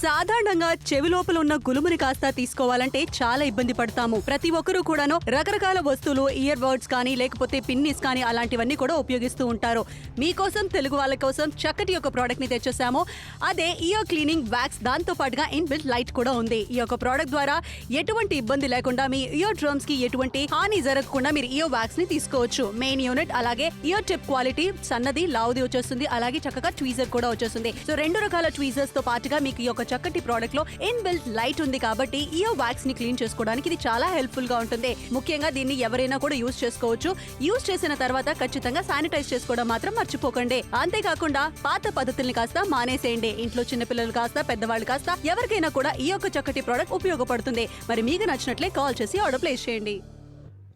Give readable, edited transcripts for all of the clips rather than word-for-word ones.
సాధారణంగా చెవి లోపల ఉన్న గులుముని కాస్త తీసుకోవాలంటే చాలా ఇబ్బంది పడతాము. ప్రతి ఒక్కరూ కూడాను రకరకాల వస్తువులు, ఇయర్ బర్డ్స్ కానీ లేకపోతే పిన్నిస్ కానీ అలాంటివన్నీ కూడా ఉపయోగిస్తూ ఉంటారు. మీకోసం, తెలుగు వాళ్ళ కోసం చక్కటి ఒక ప్రోడక్ట్ ని తెచ్చేసాము. అదే ఇయర్ క్లీనింగ్ వ్యాక్స్. దాంతో పాటుగా ఇన్బిల్ట్ లైట్ కూడా ఉంది. ఈ యొక్క ప్రోడక్ట్ ద్వారా ఎటువంటి ఇబ్బంది లేకుండా మీ ఇయర్ డ్రమ్స్ కి ఎటువంటి హాని జరగకుండా మీరు ఇయర్ వ్యాక్స్ ని తీసుకోవచ్చు. మెయిన్ యూనిట్, అలాగే ఇయర్ టిప్ క్వాలిటీ సన్నది, లావుది వచ్చేస్తుంది. అలాగే చక్కగా ట్వీజర్ కూడా వచ్చేస్తుంది. సో రెండు రకాల ట్వీజర్స్ తో పాటుగా మీకు ఈ యొక్క చక్కటి ప్రోడక్ట్ లో ఇన్బిల్ట్ లైట్ ఉంది కాబట్టి ఇయర్ వ్యాక్స్ ని క్లీన్ చేసుకోవడానికి ఇది చాలా హెల్ప్ఫుల్ గా ఉంటుంది. ముఖ్యంగా దీన్ని ఎవరైనా కూడా యూజ్ చేసుకోవచ్చు. యూజ్ చేసిన తర్వాత ఖచ్చితంగా శానిటైజ్ చేసుకోవడం మాత్రం మర్చిపోకండి. అంతేకాకుండా పాత పద్ధతుల్ని కాస్త మానేసేయండి. ఇంట్లో చిన్నపిల్లలు కాస్త, పెద్దవాళ్ళు కాస్త ఎవరికైనా కూడా ఈ యొక్క చక్కటి ప్రోడక్ట్ ఉపయోగపడుతుంది. మరి మీకు నచ్చినట్లే కాల్ చేసి ఆర్డర్ ప్లేస్ చేయండి.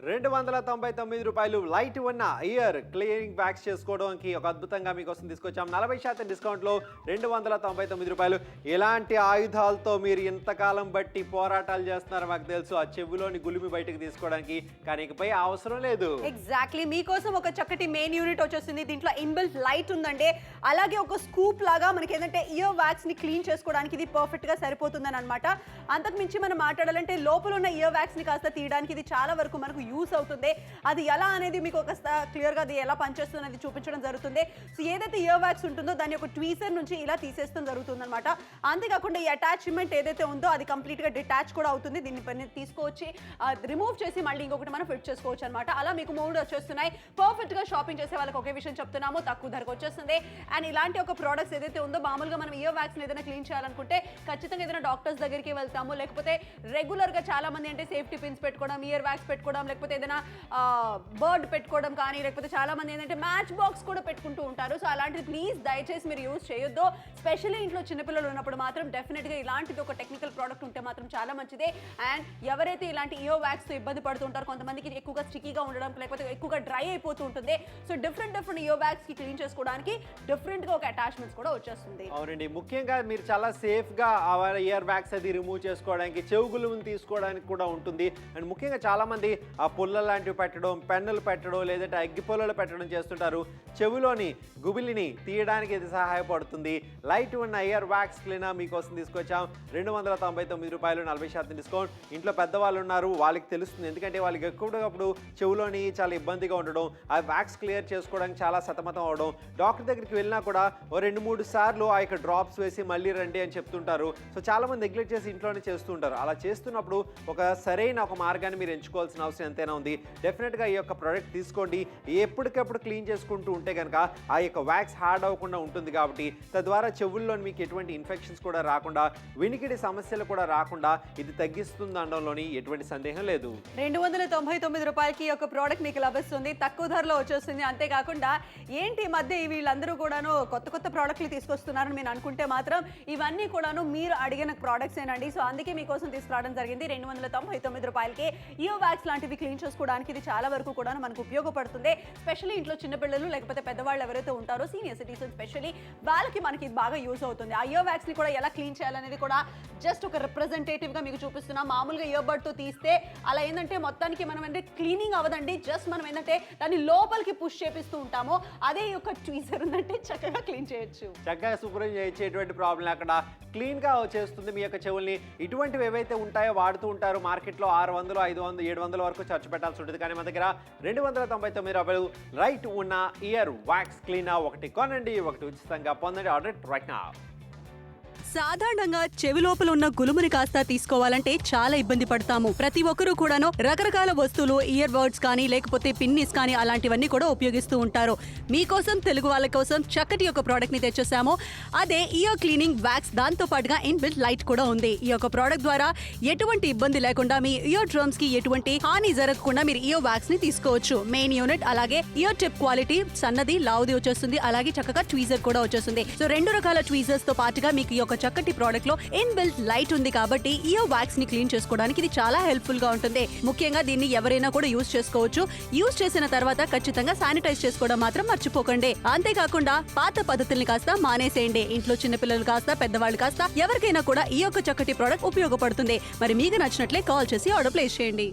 ₹299 లైట్ ఉన్న ఇయర్ క్లీనింగ్ వ్యాక్స్ చేసుకోవడానికి ఒక అద్భుతంగా మీకోసం తీసుకొచ్చాం. 40% డిస్కౌంట్లో ₹299. ఇలాంటి ఆయుధాలతో మీరు ఇంతకాలం బట్టి పోరాటాలు చేస్తున్నారు మాకు తెలుసు. ఆ చెవిలోని గులిమి బయటకు తీసుకోవడానికి, కానీ ఇకపై అవసరం లేదు. ఎగ్జాక్ట్లీ, మీకోసం ఒక చక్కటి మెయిన్ యూనిట్ వచ్చేసింది. దీంట్లో ఇన్బిల్ట్ లైట్ ఉందండి. అలాగే ఒక స్కూప్ లాగా మనకి ఏంటంటే ఇయర్ వ్యాక్స్ ని క్లీన్ చేసుకోవడానికి ఇది పర్ఫెక్ట్ గా సరిపోతుందని అనమాట. అంతకు మించి మనం మాట్లాడాలంటే లోపల ఉన్న ఇయర్ వ్యాక్స్ ని కాస్త తీయడానికి ఇది చాలా వరకు మనకు యూస్ అవుతుంది. అది ఎలా అనేది మీకు ఒక క్లియర్ గా అది ఎలా పనిచేస్తుంది అనేది చూపించడం జరుగుతుంది. సో ఏదైతే ఇయర్ వ్యాక్స్ ఉంటుందో దాని యొక్క ట్వీజర్ నుంచి ఇలా తీసేయడం జరుగుతుంది అనమాట. అంతేకాకుండా ఈ అటాచ్మెంట్ ఏదైతే ఉందో అది కంప్లీట్ గా డిటాచ్ కూడా అవుతుంది. దీన్ని తీసుకొచ్చి రిమూవ్ చేసి మళ్ళీ ఇంకొకటి మనం ఫిట్ చేసుకోవచ్చు అనమాట. అలా మీకు 3 వచ్చేస్తున్నాయి. పర్ఫెక్ట్ గా షాపింగ్ చేసే వాళ్ళకి ఒకే విషయం చెప్తున్నాము, తక్కువ ధరకు వచ్చేస్తుంది. అండ్ ఇలాంటి ఒక ప్రోడక్ట్స్ ఏదైతే ఉందో మామూలుగా మనం ఇయర్ వ్యాక్స్ ఏదైనా క్లీన్ చేయాలనుకుంటే ఖచ్చితంగా ఏదైనా డాక్టర్స్ దగ్గరికి వెళ్తాము, లేకపోతే రెగ్యులర్ గా చాలా మంది అంటే సేఫ్టీ పిన్స్ పెట్టుకోవడం, ఇయర్ వ్యాక్స్ పెట్టుకోవడం, లేకపోతే ఏదైనా బర్డ్ పెట్టుకోవడం కానీ, లేకపోతే చాలా మంది ఏంటంటే మ్యాచ్ బాక్స్ కూడా పెట్టుకుంటూ ఉంటారు. సో అలాంటిది ప్లీజ్ దయచేసి మీరు యూజ్ చేయొద్దు. స్పెషల్లీ ఇంట్లో చిన్నపిల్లలు ఉన్నప్పుడు మాత్రం డెఫినెట్ గా ఇలాంటిది ఒక టెక్నికల్ ప్రోడక్ట్ ఉంటే మాత్రం చాలా మంచిదే. అండ్ ఎవరైతే ఇలాంటి ఇయర్ వ్యాక్స్ తో ఇబ్బంది పడుతుంటారో, కొంతమందికి ఎక్కువగా స్టిక్కీగా ఉండడం, లేకపోతే ఎక్కువగా డ్రై అయిపోతూ ఉంటుంది. సో డిఫరెంట్ ఇయర్ వ్యాక్స్ కి క్లీన్ చేసుకోవడానికి డిఫరెంట్ గా ఒక అటాచ్మెంట్స్ కూడా వచ్చేస్తుంది. అవునండి, ముఖ్యంగా మీరు చాలా సేఫ్ గా ఇయర్ వ్యాక్స్ అది రిమూవ్ చేసుకోవడానికి, చెవుగులుని తీసుకోవడానికి కూడా ఉంటుంది. అండ్ ముఖ్యంగా చాలా మంది ఆ పుల్ల లాంటివి పెట్టడం, పెన్నులు పెట్టడం, లేదంటే అగ్గి పొల్లలు పెట్టడం చేస్తుంటారు. చెవిలోని గుబిలిని తీయడానికి ఇది సహాయపడుతుంది. లైట్ ఉన్న ఇయర్ వ్యాక్స్ క్లీనర్ మీకోసం తీసుకొచ్చాం. ₹299, 40% డిస్కౌంట్. ఇంట్లో పెద్దవాళ్ళు ఉన్నారు, వాళ్ళకి తెలుస్తుంది. ఎందుకంటే వాళ్ళకి ఎక్కడప్పుడు చెవిలోని చాలా ఇబ్బందిగా ఉండడం, ఆ వ్యాక్స్ క్లియర్ చేసుకోవడానికి చాలా సతమతం అవడం, డాక్టర్ దగ్గరికి వెళ్ళినా కూడా 2-3 సార్లు ఆ యొక్క డ్రాప్స్ వేసి మళ్ళీ రండి అని చెప్తుంటారు. సో చాలా మంది నెగ్లెక్ట్ చేసి ఇంట్లోనే చేస్తుంటారు. అలా చేస్తున్నప్పుడు ఒక సరైన ఒక మార్గాన్ని మీరు ఎంచుకోవాల్సిన అవసరం ఎంతైనా ఉంది. డెఫినెట్గా ఈ యొక్క ప్రోడక్ట్ తీసుకోండి. ఎప్పటికప్పుడు క్లీన్ చేసుకుంటూ ఉంటే కనుక ఆ యొక్క వ్యాక్స్ హార్డ్ అవ్వకుండా ఉంటుంది కాబట్టి తద్వారా చెవుల్లో మీకు ఎటువంటి ఇన్ఫెక్షన్స్ కూడా రాకుండా, వినికిడి సమస్యలు కూడా రాకుండా ఇది తగ్గిస్తుంది అనడంలోని ఎటువంటి సందేహం లేదు. ₹299 ఒక ప్రోడక్ట్ మీకు లభిస్తుంది. తక్కువ ధరలో వచ్చేస్తుంది. అంతేకాకుండా ఏంటి మధ్య వీళ్ళందరూ కూడాను కొత్త ప్రోడక్ట్లు తీసుకొస్తున్నారని మీరు అనుకుంటే మాత్రం ఇవన్నీ కూడాను మీరు అడిగిన ప్రోడక్ట్స్ ఏనండి. సో అందుకే మీకోసం తీసుకురావడం జరిగింది. ₹299 ఇయర్ వ్యాక్స్ లాంటివి క్లీన్ చేసుకోవడానికి ఇది చాలా వరకు కూడా మనకు ఉపయోగపడుతుంది. స్పెషల్లీ ఇంట్లో చిన్నపిల్లలు లేకపోతే పెద్దవాళ్ళు ఎవరైతే ఉంటారో, సీనియర్ సిటిజన్ స్పెషల్లీ వాళ్ళకి మనకి ఇది బాగా యూజ్ అవుతుంది. ఆ ఇయర్ వ్యాక్స్ ని కూడా ఎలా క్లీన్ చేయాలనేది కూడా జస్ట్ ఒక రిప్రజెంటేటివ్ గా మీకు చూపిస్తున్నాం. మామూలుగా ఇయర్ బడ్ తో తీస్తే అలా ఏంటంటే మొత్తానికి మనం అంటే క్లీనింగ్ అవ్వదండి. జస్ట్ మనం ఏంటంటే దాన్ని లోపలికి పుష్ చేపిస్తూ ఉంటాము. అదే ఈ యొక్క ట్వీజర్ ఉందంటే చక్కగా క్లీన్ చేయొచ్చు, చక్కగా శుభ్రం చేయొచ్చు. ఎటువంటి ప్రాబ్లం లేకుండా క్లీన్ గా చేస్తుంది మీ యొక్క చెవుల్ని. ఇటువంటివి ఏవైతే ఉంటాయో వాడుతూ ఉంటారు. మార్కెట్లో 600, 500, 700 వరకు ఖర్చు పెట్టాల్సి ఉంటుంది. కానీ మన దగ్గర ₹299 రైట్ ఉన్న ఇయర్ వ్యాక్స్ క్లీనర్ ఒకటి కొనండి, ఒకటి ఉచితంగా పొందండి. Order right now. సాధారణంగా చెవి లోపల ఉన్న గులుముని కాస్త తీసుకోవాలంటే చాలా ఇబ్బంది పడతాము. ప్రతి ఒక్కరూ కూడాను రకరకాల వస్తువులు, ఇయర్ బర్డ్స్ కానీ లేకపోతే పిన్నిస్ కానీ అలాంటివన్నీ కూడా ఉపయోగిస్తూ ఉంటారు. మీకోసం, తెలుగు వాళ్ళ కోసం చక్కటి ఒక ప్రోడక్ట్ ని తెచ్చేసాము. అదే ఇయర్ క్లీనింగ్ వ్యాక్స్. దాంతో పాటుగా ఇన్బిల్ట్ లైట్ కూడా ఉంది. ఈ యొక్క ప్రోడక్ట్ ద్వారా ఎటువంటి ఇబ్బంది లేకుండా మీ ఇయర్ డ్రమ్స్ కి ఎటువంటి హాని జరగకుండా మీరు ఇయర్ వ్యాక్స్ ని తీసుకోవచ్చు. మెయిన్ యూనిట్, అలాగే ఇయర్ టిప్ క్వాలిటీ సన్నది, లావుది వచ్చేస్తుంది. అలాగే చక్కగా ట్వీజర్ కూడా వచ్చేస్తుంది. సో రెండు రకాల ట్వీజర్స్ తో పాటుగా మీకు ఈ యొక్క చక్కటి ప్రోడక్ట్ లో ఇన్బిల్ట్ లైట్ ఉంది కాబట్టి ఇయర్ వ్యాక్స్ ని క్లీన్ చేసుకోవడానికి ఇది చాలా హెల్ప్ఫుల్ గా ఉంటుంది. ముఖ్యంగా దీన్ని ఎవరైనా కూడా యూజ్ చేసుకోవచ్చు. యూజ్ చేసిన తర్వాత ఖచ్చితంగా శానిటైజ్ చేసుకోవడం మాత్రం మర్చిపోకండి. అంతేకాకుండా పాత పద్ధతుల్ని కాస్త మానేసేయండి. ఇంట్లో చిన్నపిల్లలు కాస్త, పెద్దవాళ్ళు కాస్త ఎవరికైనా కూడా ఈ యొక్క చక్కటి ప్రోడక్ట్ ఉపయోగపడుతుంది. మరి మీకు నచ్చినట్లే కాల్ చేసి ఆర్డర్ ప్లేస్ చేయండి.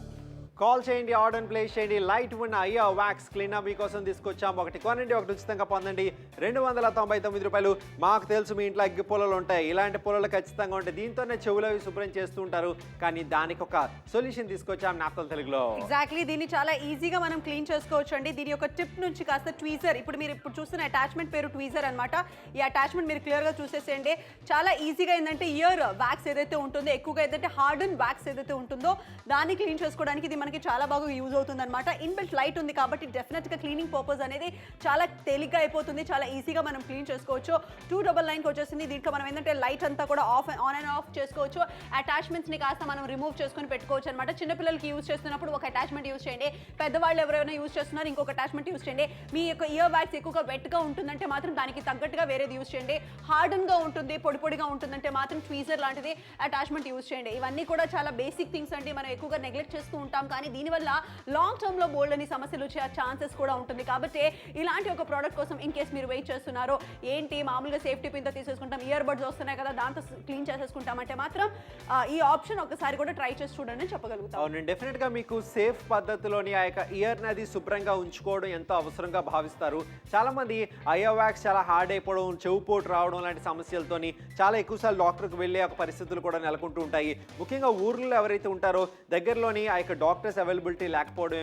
కాల్ చేయండి, ఆర్డర్ ప్లేస్ చేయండి. లైట్ ఉన్న ఇయర్ వ్యాక్స్ క్లీనర్ మీకోసం తీసుకొచ్చాం. ఒకటి కొనండి, ఒకటి ఉచితంగా పొందండి. 299 రూపాయలు. మాకు తెలుసు మీ ఇంట్లో అగ్గి పొలాలు ఉంటాయి, ఇలాంటి పొలాలు ఖచ్చితంగా ఉంటాయి. దీంతోనే చెవులవి శుభ్రం చేస్తూ ఉంటారు, కానీ దానికి ఒక సొల్యూషన్ తీసుకొచ్చాం నాప్తోల్ తెలుగులో. ఎగ్జాక్ట్లీ, దీన్ని చాలా ఈజీగా మనం క్లీన్ చేసుకోవచ్చు అండి. దీని యొక్క టిప్ నుంచి కాస్త ట్వీజర్, మీరు ఇప్పుడు చూస్తున్న అటాచ్మెంట్ పేరు ట్వీజర్ అన్నమాట. ఈ అటాచ్మెంట్ మీరు క్లియర్గా చూసేసేయండి. చాలా ఈజీగా ఏంటంటే ఇయర్ వ్యాక్స్ ఏదైతే ఉంటుందో, ఎక్కువగా ఏదైతే హార్డన్ వ్యాక్స్ ఏదైతే ఉంటుందో దాన్ని క్లీన్ చేసుకోవడానికి ఇది మనకి చాలా బాగా యూజ్ అవుతుంది అనమాట. ఇన్బిల్ట్ లైట్ ఉంది కాబట్టి డెఫినెట్గా క్లీనింగ్ పర్పస్ అనేది చాలా తేలిగ్గా అయిపోతుంది, చాలా ఈజీగా మనం క్లీన్ చేసుకోవచ్చు. 299కి వచ్చేసింది. దీంట్లో మనం ఏంటంటే లైట్ అంతా కూడా ఆన్ అండ్ ఆఫ్ చేసుకోవచ్చు. అటాచ్మెంట్స్ని కాస్త మనం రిమూవ్ చేసుకొని పెట్టుకోవచ్చు అనమాట. చిన్నపిల్లలకి యూజ్ చేస్తున్నప్పుడు ఒక అటాచ్మెంట్ యూజ్ చేయండి, పెద్దవాళ్ళు ఎవరైనా యూజ్ చేస్తున్నారు ఇంకొక అటాచ్మెంట్ యూజ్ చేయండి. మీ యొక్క ఇయర్ వ్యాక్స్ ఎక్కువగా వెట్గా ఉంటుందంటే మాత్రం దానికి తగ్గట్టుగా వేరేది యూజ్ చేయండి. హార్డన్గా ఉంటుంది, పొడి పొడిగా ఉంటుందంటే మాత్రం ట్వీజర్ లాంటిది అటాచ్మెంట్ యూజ్ చేయండి. ఇవన్నీ కూడా చాలా బేసిక్ థింగ్స్ అండి, మనం ఎక్కువగా నెగ్లెక్ట్ చేస్తూ ఉంటాం, కానీ దీనివల్ల లాంగ్ టర్మ్లో బోల్డ్ అని సమస్యలు వచ్చే ఛాన్సెస్ కూడా ఉంటుంది. కాబట్టి ఇలాంటి ఒక ప్రోడక్ట్ కోసం ఇన్ కేస్ మీరు వెయిట్ చేస్తున్నారో, ఏంటి మామూలుగా సేఫ్టీ పిన్తో తీసేసుకుంటాం, ఇయర్ బడ్స్ వస్తున్నాయి కదా దాంతో క్లీన్ చేసేసుకుంటామంటే మాత్రం ఈ ఆప్షన్ ఒకసారి కూడా ట్రై చేసి చూడండి అని చెప్పగలుగుతాం. అవును, డెఫినెట్గా మీకు సేఫ్ పద్ధతిలోని ఆ యొక్క ఇయర్ని అది శుభ్రంగా ఉంచుకోవడం ఎంతో అవసరంగా భావిస్తారు. చాలామంది ఇయర్ వ్యాక్స్ చాలా హార్డ్ అయిపోవడం, చెవు పోటు రావడం లాంటి సమస్యలతోని చాలా ఎక్కువసార్లు డాక్టర్కి వెళ్ళే ఒక పరిస్థితులు కూడా నెలకొంటూ ఉంటాయి. ముఖ్యంగా ఊర్లలో ఎవరైతే ఉంటారో దగ్గరలోని ఆ యొక్క డాక్టర్స్ అవైలబిలిటీ లేకపోవడం,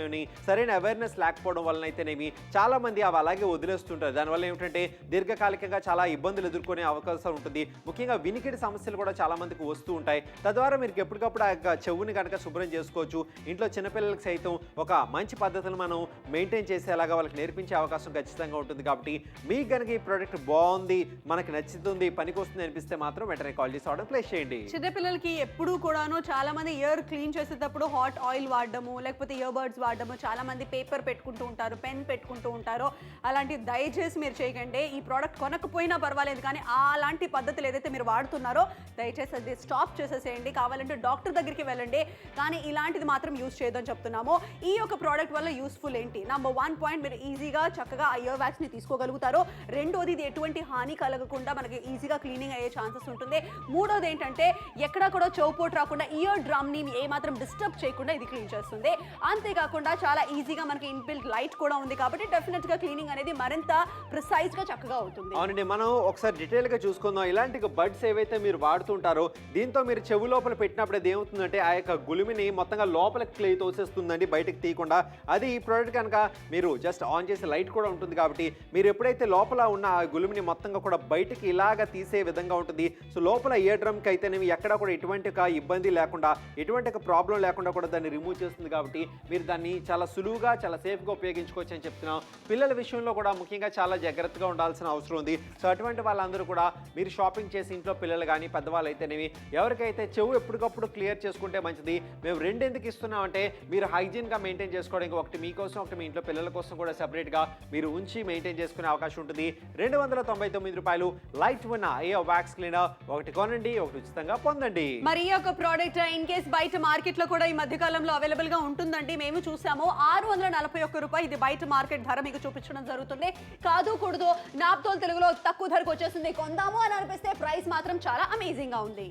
సరైన అవేర్నెస్ లేకపోవడం వలన అయితేనేమి చాలా మంది అవి అలాగే వదిలేస్తుంటారు. దానివల్ల ఏమిటంటే దీర్ఘకాలికంగా చాలా ఇబ్బందులు ఎదుర్కొనే అవకాశం ఉంటుంది. ముఖ్యంగా వినికిడి సమస్యలు కూడా చాలా మందికి వస్తూ ఉంటాయి. తద్వారా మీరు ఎప్పటికప్పుడు ఆ యొక్క చెవుని కనుక శుభ్రం చేసుకోవచ్చు. ఇంట్లో చిన్నపిల్లలకి సైతం ఒక మంచి పద్ధతులు మనం మెయింటైన్ చేసేలాగా వాళ్ళకి నేర్పించే అవకాశం ఖచ్చితంగా ఉంటుంది. కాబట్టి మీకు కనుక ఈ ప్రోడక్ట్ బాగుంది, మనకి నచ్చుతుంది, పనికి వస్తుంది అనిపిస్తే మాత్రం వెంటనే కాల్ చేసి ఆర్డర్ ప్లేస్ చేయండి. చిన్నపిల్లలకి ఎప్పుడూ కూడాను చాలా మంది ఇయర్ క్లీన్ చేసేటప్పుడు హాట్ ఆయిల్ వాడడము, లేకపోతే ఇయర్ బడ్స్ వాడడము, చాలా మంది పేపర్ పెట్టుకుంటూ ఉంటారు, పెన్ పెట్టుకుంటూ ఉంటారు. అలాంటి దయచేసి మీరు చేయకండి. ఈ ప్రోడక్ట్ కొనకపోయినా పర్వాలేదు, కానీ అలాంటి పద్ధతులు ఏదైతే మీరు వాడుతున్నారో దయచేసి అది స్టాప్ చేసేసేయండి. కావాలంటే డాక్టర్ దగ్గరికి వెళ్ళండి, కానీ ఇలాంటిది మాత్రం యూజ్ చేయొద్దని చెప్తున్నాము. ఈ యొక్క ప్రోడక్ట్ వల్ల యూస్ఫుల్ ఏంటి? నంబర్ 1 పాయింట్, మీరు ఈజీగా చక్కగా ఇయర్ వ్యాక్స్ని తీసుకోగలుగుతారు. రెండోది, ఇది ఎటువంటి హాని కలగకుండా మనకి ఈజీగా క్లీనింగ్ అయ్యే ఛాన్సెస్ ఉంటుంది. మూడోది ఏంటంటే ఎక్కడా కూడా చౌపోటు రాకుండా ఇయర్ డ్రమ్ని ఏమాత్రం డిస్టర్బ్ చేయకుండా ఇది క్లీన్ చేస్తుంది. అంతేకాకుండా చాలా ఈజీగా మనకి ఇన్బిల్ట్ లైట్ కూడా ఉంది కాబట్టి డెఫినెట్గా క్లీనింగ్ అనేది మరింత ప్రిసైజ్గా చక్కగా అవుతుంది. అవునండి, మనం ఒకసారి డీటెయిల్గా చూసుకుందాం. ఇలాంటి బడ్స్ ఏవైతే మీరు వాడుతుంటారో దీంతో మీరు చెవు లోపల పెట్టినప్పుడు అది ఏమవుతుందంటే ఆ యొక్క గులిమిని మొత్తంగా లోపలికి తోసేస్తుందండి, బయటకు తీయకుండా. అది ఈ ప్రోడక్ట్ కనుక మీరు జస్ట్ ఆన్ చేసే లైట్ కూడా ఉంటుంది కాబట్టి మీరు ఎప్పుడైతే లోపల ఉన్న ఆ గులిమిని మొత్తంగా కూడా బయటికి ఇలాగా తీసే విధంగా ఉంటుంది. సో లోపల ఇయర్ డ్రమ్కి అయితేనేమి ఎక్కడ కూడా ఎటువంటి ఒక ఇబ్బంది లేకుండా, ఎటువంటి ఒక ప్రాబ్లం లేకుండా కూడా దాన్ని రిమూవ్ చేస్తుంది. కాబట్టి మీరు దాన్ని చాలా సులువుగా, చాలా సేఫ్గా ఉపయోగించుకోవచ్చు అని చెప్తున్నాం. పిల్లల విషయంలో కూడా ముఖ్యంగా చాలా జాగ్రత్తగా ఉండాల్సిన అవసరం ఉంది. సో అటువంటి వాళ్ళందరూ కూడా మీరు షాపింగ్ చేసి ఇంట్లో పిల్లలు కానీ పెద్దవాళ్ళు అయితేనేవి ఎవరికైతే చెవు ఎప్పటికప్పుడు క్లియర్ చేసుకుంటే మంచిది. మేము రెండు ఎందుకు ఇస్తున్నామంటే మీరు హైజీన్గా మెయింటైన్ చేసుకోవడానికి, ఒకటి మీకోసం, ఒకటి మీ ఇంట్లో పిల్లల కోసం కూడా సెపరేట్గా మీరు ఉంచి మెయింటైన్ చేసుకునే అవకాశం ఉంటుంది. 299 రూపాయలు లైట్ ఉన్న ఇయర్ వ్యాక్స్ క్లీనర్. ఒకటి కొనండి, ఒకటి ఉచితంగా పొందండి. మరి ఈ యొక్క ప్రోడక్ట్ ఇన్ కేస్ బయట మార్కెట్లో కూడా ఈ మధ్యకాలంలో అవైలబుల్ గా ఉంటుందండి. మేము చూసాము 641 రూపాయలు ఇది బయట మార్కెట్ ధర మీకు చూపించడం జరుగుతుంది. కాదు కూడదు నాప్తోల్ తెలుగులో తక్కువ ధరకు వచ్చేస్తుంది, కొందాము అని అనిపిస్తే ప్రైస్ మాత్రం చాలా అమేజింగ్ గా ఉంది.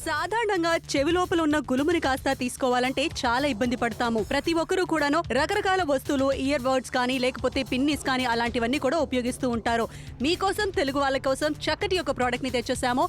సాధారణంగా చెవి లోపల ఉన్న గులుముని కాస్త తీసుకోవాలంటే చాలా ఇబ్బంది పడతాము. ప్రతి ఒక్కరూ కూడాను రకరకాల వస్తువులు, ఇయర్ బడ్స్ కానీ లేకపోతే పిన్నిస్ కానీ అలాంటివన్నీ కూడా ఉపయోగిస్తూ ఉంటారు. మీకోసం, తెలుగు వాళ్ళ కోసం చక్కటి ఒక ప్రోడక్ట్ ని తెచ్చేసాము.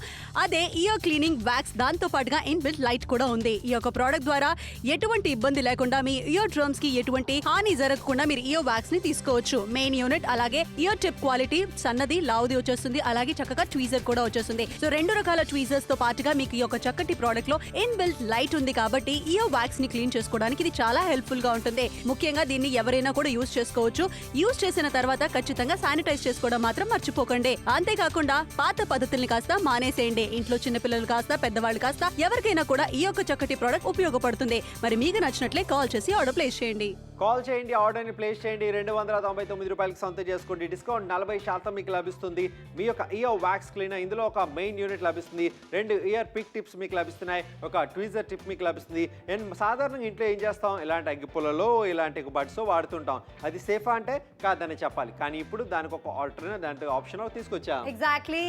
అదే ఇయర్ క్లీనింగ్ వ్యాక్స్. దాంతో పాటుగా ఇన్బిల్ట్ లైట్ కూడా ఉంది. ఈ యొక్క ప్రోడక్ట్ ద్వారా ఎటువంటి ఇబ్బంది లేకుండా మీ ఇయర్ డ్రమ్స్ కి ఎటువంటి హాని జరగకుండా మీరు ఇయర్ వ్యాక్స్ ని తీసుకోవచ్చు. మెయిన్ యూనిట్, అలాగే ఇయర్ టిప్ క్వాలిటీ సన్నది, లావుది వచ్చేస్తుంది. అలాగే చక్కగా ట్వీజర్ కూడా వచ్చేస్తుంది. సో 2 రకాల ట్వీజర్స్ తో పాటుగా మీకు ఈ యొక్క చక్కటి ప్రోడక్ట్ లో ఇన్బిల్ట్ లైట్ ఉంది కాబట్టి ఇయర్ వ్యాక్స్ ని క్లీన్ చేసుకోవడానికి ఇది చాలా హెల్ప్ఫుల్ గా ఉంటుంది. ముఖ్యంగా దీన్ని ఎవరైనా కూడా యూజ్ చేసుకోవచ్చు. యూజ్ చేసిన తర్వాత ఖచ్చితంగా శానిటైజ్ చేసుకోవడం మాత్రం మర్చిపోకండి. అంతేకాకుండా పాత పద్ధతుల్ని కాస్త మానేసేయండి. ఇంట్లో చిన్నపిల్లలు కాస్త, పెద్దవాళ్ళు కాస్త, ఎవరికైనా కూడా ఈ యొక్క చక్కటి ప్రోడక్ట్ ఉపయోగపడుతుంది. మరి మీకు నచ్చినట్లే కాల్ చేసి ఆర్డర్ ప్లేస్ చేయండి. కాల్ చేయండి, ఆర్డర్ని ప్లేస్ చేయండి. 299 రూపాయలకి సొంతం చేసుకోండి. డిస్కౌంట్ 40% మీకు లభిస్తుంది. మీ యొక్క ఇయర్ వ్యాక్స్ క్లీనర్, ఇందులో ఒక మెయిన్ యూనిట్ లభిస్తుంది, 2 ఇయర్ పిక్ టిప్స్ మీకు లభిస్తున్నాయి, ఒక ట్వీజర్ టిప్ మీకు లభిస్తుంది. అండ్ సాధారణంగా ఇంట్లో ఏం చేస్తాం, ఇలాంటి అగ్గిపుల్లలో ఇలాంటి బడ్స్ వాడుతుంటాం. అది సేఫా అంటే కాదని చెప్పాలి, కానీ ఇప్పుడు దానికి ఒక ఆల్టర్నేట్, దాంట్లో ఆప్షన్ తీసుకొచ్చాం. ఎగ్జాక్ట్లీ.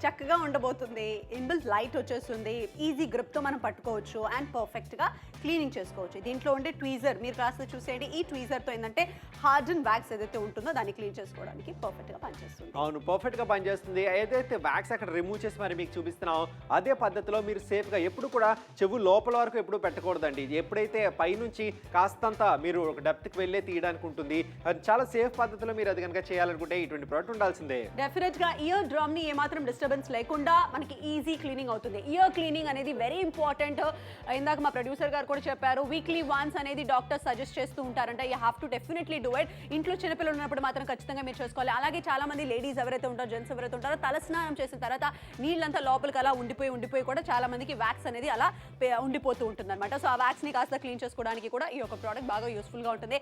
చక్కగా ఉండబోతుంది. ఇన్బిల్ట్ లైట్ వచ్చేస్తుంది, ఈజీ గ్రిప్తో మనం పట్టుకోవచ్చు అండ్ పర్ఫెక్ట్గా క్లీనింగ్ చేసుకోవచ్చు. దీంట్లో ఉండే ట్వీజర్ మీరు కాస్త చూసేయండి. ఈ ట్వీజర్తో ఏంటంటే హార్డన్ వ్యాక్స్ ఏదైతే ఉంటుందో దాన్ని క్లీన్ చేసుకోవడానికి పర్ఫెక్ట్గా పనిచేస్తుంది. అవును, పర్ఫెక్ట్గా పనిచేస్తుంది. ఏదైతే వ్యాక్స్ అక్కడ రిమూవ్ చేసి మరి మీకు చూపిస్తున్నాం అదే పద్ధతిలో మీరు సేఫ్గా ఎప్పుడు కూడా చెవు లోపల వరకు ఎప్పుడు పెట్టకూడదండి. ఎప్పుడైతే పైనుంచి కాస్తంత మీరు ఒక డెప్త్కి వెళ్ళే తీయడానికి ఉంటుంది. అది చాలా సేఫ్ పద్ధతిలో మీరు అది కనుక చేయాలనుకుంటే ఇటువంటి ప్రోడక్ట్ ఉండాల్సిందే. డెఫినెట్గా ఇయర్ డ్రమ్ని ఏమాత్రం డిస్టర్బెన్స్ లేకుండా మనకి ఈజీ క్లీనింగ్ అవుతుంది. ఇయర్ క్లీనింగ్ అనేది వెరీ ఇంపార్టెంట్. ఇందాక మా ప్రొడ్యూసర్ గారు కూడా చెప్పారు, వీక్లీ వన్స్ అనేది డాక్టర్ సజెస్ట్ చేస్తూ ఉంటారంట. You have to definitely do it. ఇంట్లో చిన్నపిల్లలు ఉన్నప్పుడు మాత్రం ఖచ్చితంగా మీరు చేసుకోవాలి. అలాగే చాలా మంది లేడీస్ ఎవరైతే ఉంటారో, జెంట్స్ ఎవరైతే ఉంటారో తలస్నానం చేసిన తర్వాత నీళ్ళంతా లోపలికి అలా ఉండిపోయి కూడా చాలా మందికి వ్యాక్స్ అనేది అలా ఉండిపోతూ ఉంటుంది అనమాట. సో ఆ వ్యాక్స్ని కాస్త క్లీన్ చేసుకోవడానికి కూడా ఈ యొక్క ప్రోడక్ట్ బాగా యూస్ఫుల్గా ఉంటుంది.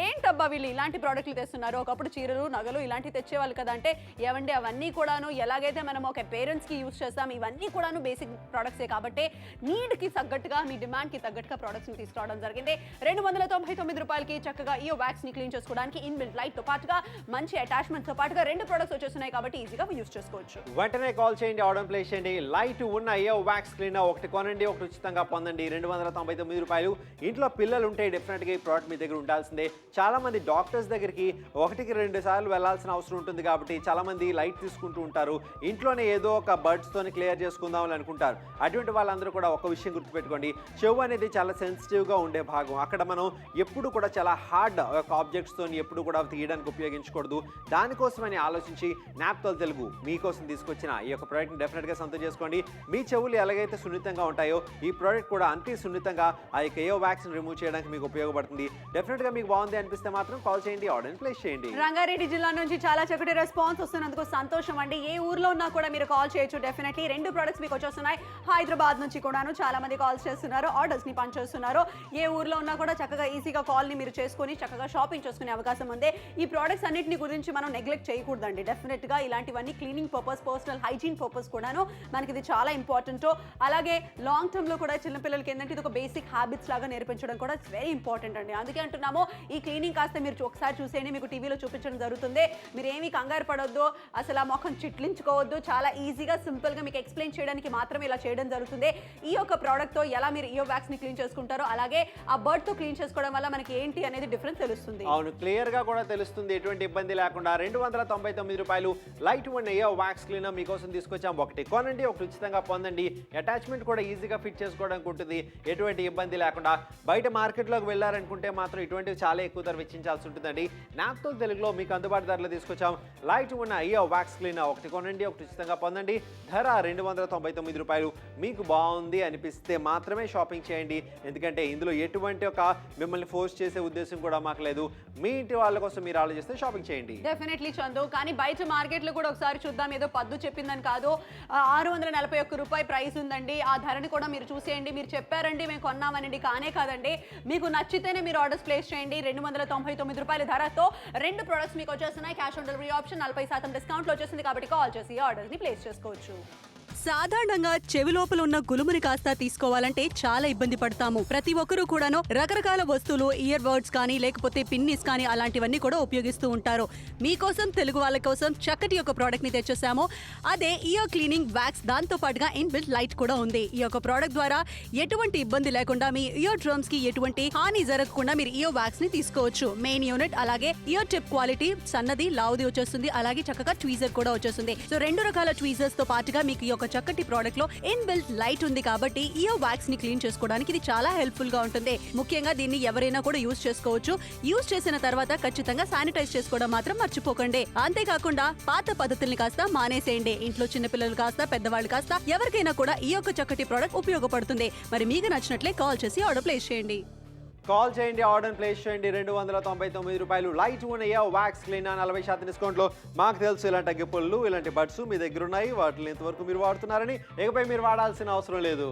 ఏంటబ్బా వీళ్ళు ఇలాంటి ప్రోడక్ట్లు తెస్తున్నారు, ఒకప్పుడు చీరలు నగలు ఇలాంటివి తెచ్చేవాళ్ళు కదా అంటే, ఏమండి అవన్నీ కూడాను ఎలాగైతే మనం ఒక పేరెంట్స్కి యూస్ చేస్తాం ఇవన్నీ కూడాను బేసిక్ ప్రోడక్ట్సే కాబట్టి నీడ్కి తగ్గట్టుగా మీ డిమాండ్కి తగ్గట్టుగా ప్రోడక్ట్స్ని తీసుకురావడం జరిగింది. 299 రూపాయలకి చక్కగా ఈ వ్యాక్స్ని క్లీన్ చేసుకోవడానికి ఇన్బిల్ట్ లైట్తో పాటుగా మంచి అటాచ్మెంట్తో పాటుగా 2 ప్రోడక్ట్స్ వచ్చేస్తున్నాయి కాబట్టి ఈజీగా యూస్ చేసుకోవచ్చు. వెంటనే కాల్ చేయండి, ఆర్డర్ ప్లేస్ చేయండి. లైట్ ఉన్న ఇయర్ వ్యాక్స్ క్లీనర్ ఒకటి కొనండి, ఒకటి ఉచితంగా పొందండి. 299 రూపాయలు. ఇంట్లో పిల్లలు ఉంటే డెఫినెట్గా ఈ ప్రోడక్ట్ మీ దగ్గర ఉండాల్సిందే. చాలా మంది డాక్టర్స్ దగ్గరికి 1-2 సార్లు వెళ్లాల్సిన అవసరం ఉంటుంది కాబట్టి చాలా మంది లైట్ తీసుకుంటూ ఉంటారు. ఇంట్లోనే ఏదో ఒక బర్డ్స్తోని క్లియర్ చేసుకుందాం అని అనుకుంటారు. అటువంటి వాళ్ళందరూ కూడా ఒక విషయం గుర్తుపెట్టుకోండి, చెవు అనేది చాలా సెన్సిటివ్గా ఉండే భాగం. అక్కడ మనం ఎప్పుడు కూడా చాలా హార్డ్ ఆబ్జెక్ట్స్తో ఎప్పుడు కూడా తీయడానికి ఉపయోగించకూడదు. దానికోసమని ఆలోచించి నాప్తోల్ తెలుగు మీకోసం తీసుకొచ్చిన ఈ యొక్క ప్రోడక్ట్ని డెఫినెట్గా సొంతం చేసుకోండి. మీ చెవులు ఎలాగైతే సున్నితంగా ఉంటాయో ఈ ప్రోడక్ట్ కూడా అంతే సున్నితంగా ఆ యొక్క ఇయర్ వ్యాక్స్ని రిమూవ్ చేయడానికి మీకు ఉపయోగపడుతుంది. డెఫినెట్గా మీకు బాగుంది అనిపిస్తే మాత్రం కాల్ చేయండి, ఆర్డర్ ప్లేస్ చేయండి. రంగారెడ్డి జిల్లా నుంచి చాలా చక్కటి రెస్పాన్స్ వస్తున్నందుకు సంతోషం అండి. ఏ ఊర్లో ఉన్నా కూడా మీరు కాల్ చేయొచ్చు. డెఫినెట్లీ 2 ప్రొడక్ట్స్ మీకు వచ్చేస్తున్నాయి. హైదరాబాద్ నుంచి కూడాను చాలా మంది కాల్స్ చేస్తున్నారు, ఆర్డర్స్ని పనిచేస్తున్నారు. ఏ ఊర్లో ఉన్నా కూడా చక్కగా ఈజీగా కాల్ని మీరు చేసుకొని చక్కగా షాపింగ్ చేసుకునే అవకాశం ఉంది. ఈ ప్రోడక్ట్స్ అన్నింటిని గురించి మనం నెగ్లెక్ట్ చేయకూడదండి. డెఫినెట్గా ఇలాంటివన్నీ cleaning purpose, personal hygiene purpose కూడాను మనకి ఇది చాలా ఇంపార్టెంట్. అలాగే లాంగ్ టర్మ్లో కూడా చిన్నపిల్లలకి ఏంటంటే ఇది ఒక బేసిక్ హ్యాబిట్స్ లాగా నేర్పించడం కూడా వెరీ ఇంపార్టెంట్ అండి. అందుకే అంటున్నాము ఈ క్లీనింగ్ కాస్త మీరు ఒకసారి చూసేయండి, మీకు టీవీలో చూపించడం జరుగుతుంది. మీరు ఏమీ కంగారు పడొద్దు, అసలు ఆ మొఖం చిట్లించుకోవద్దు. చాలా ఈజీగా సింపుల్గా మీకు ఎక్స్ప్లెయిన్ చేయడానికి మాత్రమే ఇలా చేయడం జరుగుతుంది. ఈ యొక్క ప్రోడక్ట్తో ఎలా మీరు ఇయర్ వ్యాక్స్ని క్లీన్ చేసుకుంటారో అలాగే ఆ బర్డ్తో క్లీన్ చేసుకోవడం వల్ల మనకి ఏంటి అనేది డిఫరెన్స్ తెలుస్తుంది. అవును, క్లియర్గా కూడా తెలుస్తుంది, ఎటువంటి ఇబ్బంది లేకుండా. 299 రూపాయలు light one ear wax cleaner మీకోసం తీసుకొచ్చాం. ఒకటి కొనండి, ఒకటి ఉచితంగా పొందండి. అటాచ్మెంట్ కూడా ఈజీగా ఫిట్ చేసుకోవడానికి ఉంటుంది, ఎటువంటి ఇబ్బంది లేకుండా. బయట మార్కెట్లోకి వెళ్ళారనుకుంటే మాత్రం ఇటువంటివి చాలా ఎక్కువ ధర వెచ్చించాల్సి ఉంటుందండి. నాప్తోల్ తెలుగులో మీకు అందుబాటు ధరలో తీసుకొచ్చాం. లైట్ ఉన్న ఇయర్ వ్యాక్స్ క్లీనర్ ఒకటి కొనండి, ఒకటి ఉచితంగా పొందండి. ధర 299 రూపాయలు. మీకు బాగుంది అనిపిస్తే మాత్రమే షాపింగ్ చేయండి, ఎందుకంటే ఇందులో ఎటువంటి ఒక మిమ్మల్ని ఫోర్స్ చేసే ఉద్దేశం కూడా మాకు లేదు. మీ ఇంటి వాళ్ళ కోసం మీరు ఆలోచిస్తే షాపింగ్ చేయండి. డెఫినెట్లీ చందు, కానీ బయట మార్కెట్లో కూడా ఒకసారి చూద్దాం. ఏదో పద్దు చెప్పిందని కాదు, 641 రూపాయి ప్రైస్ ఉందండి. ఆ ధరని కూడా మీరు చూసేయండి. మీరు చెప్పారండి మేము కొన్నామనండి, కానే కాదండి. మీకు నచ్చితేనే మీరు ఆర్డర్స్ ప్లేస్ చేయండి. 299 రూపాయల ధరతో 2 ప్రొడక్ట్స్ మీకు వచ్చేస్తున్నాయి. క్యాష్ ఆన్ డెలివరీ ఆప్షన్ 40% డిస్కౌంట్లో వచ్చేసింది కాబట్టి కాల్ చేసి ఆర్డర్స్ని ప్లేస్ చేసుకోవచ్చు. సాధారణంగా చెవి లోపల ఉన్న గులుముని కాస్త తీసుకోవాలంటే చాలా ఇబ్బంది పడతాము. ప్రతి ఒక్కరూ కూడాను రకరకాల వస్తువులు, ఇయర్ బర్డ్స్ కానీ లేకపోతే పిన్నిస్ కానీ అలాంటివన్నీ కూడా ఉపయోగిస్తూ ఉంటారు. మీకోసం, తెలుగు వాళ్ళ కోసం చక్కటి ఒక ప్రోడక్ట్ ని తెచ్చేసాము. అదే ఇయర్ క్లీనింగ్ వ్యాక్స్. దాంతో పాటుగా ఇన్బిల్ట్ లైట్ కూడా ఉంది. ఈ యొక్క ప్రోడక్ట్ ద్వారా ఎటువంటి ఇబ్బంది లేకుండా మీ ఇయర్ డ్రమ్స్ కి ఎటువంటి హాని జరగకుండా మీరు ఇయర్ వ్యాక్స్ ని తీసుకోవచ్చు. మెయిన్ యూనిట్ అలాగే ఇయర్ టిప్ క్వాలిటీ సన్నది, లావుది వచ్చేస్తుంది. అలాగే చక్కగా ట్వీజర్ కూడా వచ్చేస్తుంది. సో 2 రకాల ట్వీజర్స్ తో పాటుగా మీకు ఈ యొక్క చక్కటి ప్రోడక్ట్ లో ఇన్బిల్ట్ లైట్ ఉంది కాబట్టి ఇయర్ వ్యాక్స్ ని క్లీన్ చేసుకోవడానికి ఇది చాలా హెల్ప్ఫుల్ గా ఉంటుంది. ముఖ్యంగా దీన్ని ఎవరైనా కూడా యూస్ చేసుకోవచ్చు. యూస్ చేసిన తర్వాత ఖచ్చితంగా శానిటైజ్ చేసుకోవడం మాత్రం మర్చిపోకండి. అంతేకాకుండా పాత పద్ధతుల్ని కాస్త మానేసేయండి. ఇంట్లో చిన్నపిల్లలు కాస్త, పెద్దవాళ్ళు కాస్త ఎవరికైనా కూడా ఈ యొక్క చక్కటి ప్రోడక్ట్ ఉపయోగపడుతుంది. మరి మీకు నచ్చినట్లే కాల్ చేసి ఆర్డర్ ప్లేస్ చేయండి. కాల్ చేయండి, ఆర్డర్ ప్లేస్ చేయండి. 299 రూపాయలు light one ear wax cleaner 40% డిస్కౌంట్లో. మాకు తెలుసు ఇలాంటి అగ్గిపుల్లు, ఇలాంటి బడ్స్ మీ దగ్గర ఉన్నాయి. వాటిని ఇంతవరకు మీరు వాడుతున్నారని, ఇకపై మీరు వాడాల్సిన అవసరం లేదు.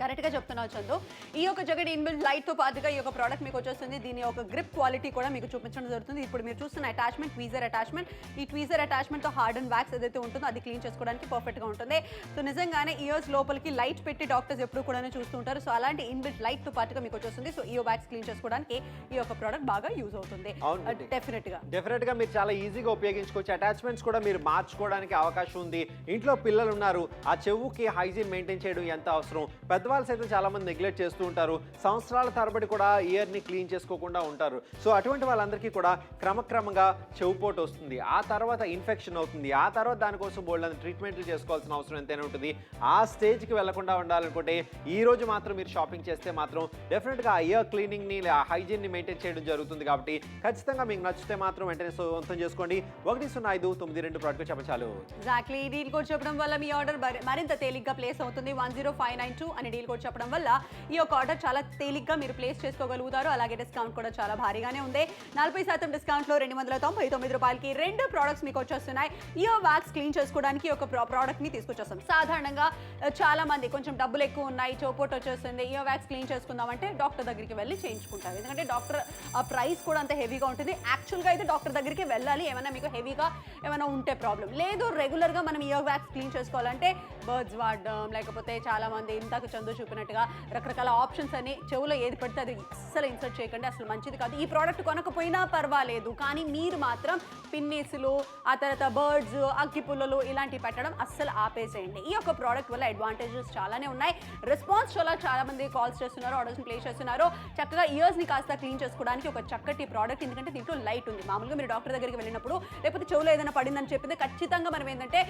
కరెక్ట్గా చెప్తున్నావు చందు. ఈ యొక్క జగన్ ఇన్బిల్ట్ లైట్తో పాటుగా ఈ యొక్క ప్రోడక్ట్ మీకు వచ్చేస్తుంది. దీని యొక్క గ్రిప్ క్వాలిటీ కూడా మీకు చూపించడం జరుగుతుంది. ఇప్పుడు మీరు చూస్తున్న అటాచ్మెంట్ ట్వీజర్ అటాచ్మెంట్. ఈ ట్వీజర్ అటాచ్మెంట్తో హార్డ్ అండ్ వ్యాక్స్ ఏదైతే ఉంటుందో అది క్లీన్ చేసుకోవడానికి పర్ఫెక్ట్గా ఉంటుంది. సో నిజంగానే ఇయర్స్ లోపలికి లైట్ పెట్టి డాక్టర్స్ ఎప్పుడు కూడా చూస్తుంటారు. సో అలాంటి ఇన్బిల్ట్ లైట్తో పాటుగా మీకు వచ్చేస్తుంది. సో ఈ వ్యాక్స్ క్లీన్ చేసుకోవడానికి ఈ యొక్క ప్రోడక్ట్ బాగా యూజ్ అవుతుంది. అవునండి. డెఫినెట్ గా మీరు చాలా ఈజీగా ఉపయోగించుకోవచ్చు. అటాచ్మెంట్స్ కూడా మీరు మార్చుకోవడానికి అవకాశం ఉంది. ఇంట్లో పిల్లలు ఉన్నారు, ఆ చెవుకి హైజీన్ మెయింటైన్ చేయడం ఎంత అవసరం. పెద్దవాళ్ళు సైతం చాలా మంది నెగ్లెక్ట్ చేస్తూ ఉంటారు. సంవత్సరాల తరబడి కూడా ఇయర్ ని క్లీన్ చేసుకోకుండా ఉంటారు. సో అటువంటి వాళ్ళందరికీ కూడా క్రమక్రమంగా చెవుపోటు వస్తుంది, ఆ తర్వాత ఇన్ఫెక్షన్ అవుతుంది, ఆ తర్వాత దానికోసం బోల్డ్ ట్రీట్మెంట్లు చేసుకోవాల్సిన అవసరం ఎంతైనా ఉంటుంది. ఆ స్టేజ్కి వెళ్లకుండా ఉండాలనుకుంటే ఈ రోజు మాత్రం మీరు షాపింగ్ చేస్తే మాత్రం డెఫినెట్గా ఆ ఇయర్ క్లీనింగ్ని ఆ హైజీన్ని మెయింటైన్ చేయడం జరుగుతుంది. కాబట్టి ఖచ్చితంగా మీకు నచ్చితే మాత్రం వెంటనే సొంతం చేసుకోండి. 105292 ప్రోడక్ట్ చెప్పచాలు. ఎగ్జాక్ట్లీ. డీల్ కోడ్ చెప్పడం వల్ల మీ ఆర్డర్ మరింత తేలిగ్గా ప్లేస్ అవుతుంది. 10592 అని డీల్ కోడ్ చెప్పడం వల్ల ఈ యొక్క ఆర్డర్ చాలా తేలిగ్గా మీరు ప్లేస్ చేసుకోగలుగుతారు. అలాగే డిస్కౌంట్ కూడా చాలా భారీగానే ఉంది. 40% డిస్కౌంట్లో 299 రూపాయలకి 2 ప్రోడక్ట్స్ మీకు వచ్చేస్తున్నాయి. ఇయర్ వ్యాక్స్ క్లీన్ చేసుకోవడానికి ఒక ప్రోడక్ట్ని తీసుకొచ్చేస్తాం. సాధారణంగా చాలా మంది కొంచెం డబ్బులు ఎక్కువ ఉన్నాయి, చోపోట్ వచ్చేస్తుంది, ఇయర్ వ్యాక్స్ క్లీన్ చేసుకుందామంటే డాక్టర్ దగ్గరికి వెళ్ళి చేయించుకుంటారు. ఎందుకంటే డాక్టర్ ప్రైస్ కూడా అంత హెవీగా ఉంటుంది. యాక్చువల్గా అయితే డాక్టర్ దగ్గరికి వెళ్ళాలి ఏమైనా మీకు హెవీగా ఏమైనా ఉంటే ప్రాబ్లం లేదు. రెగ్యులర్గా మనం ఇయర్ వ్యాక్స్ క్లీన్ చేసుకోవాలంటే బర్డ్స్ వాడడం, లేకపోతే చాలా మంది ఇంతకు చందు చూపినట్టుగా రకరకాల ఆప్షన్స్ అని చెవులో ఏది పడితే అది అస్సలు ఇన్సర్ట్ చేయకండి, అసలు మంచిది కాదు. ఈ ప్రోడక్ట్ కొనకపోయినా పర్వాలేదు, కానీ మీరు మాత్రం పిన్నీసులు, ఆ తర్వాత బర్డ్స్, అగ్గి పుల్లలు ఇలాంటివి పెట్టడం అస్సలు ఆపేసేయండి. ఈ యొక్క ప్రోడక్ట్ వల్ల అడ్వాంటేజెస్ చాలానే ఉన్నాయి. రెస్పాన్స్ చాలా మంది కాల్స్ చేస్తున్నారు, ఆర్డర్స్ని ప్లేస్ చేస్తున్నారు. చక్కగా ఇయర్స్ని కాస్త క్లీన్ చేసుకోవడానికి ఒక చక్కటి ప్రోడక్ట్. ఎందుకంటే దీంట్లో లైట్ ఉంది. మామూలుగా మీరు డాక్టర్ దగ్గరికి వెళ్ళినప్పుడు లేకపోతే చెవులో ఏదైనా పడిందని చెప్తే ఖచ్చితంగా మనం ఏంటంటే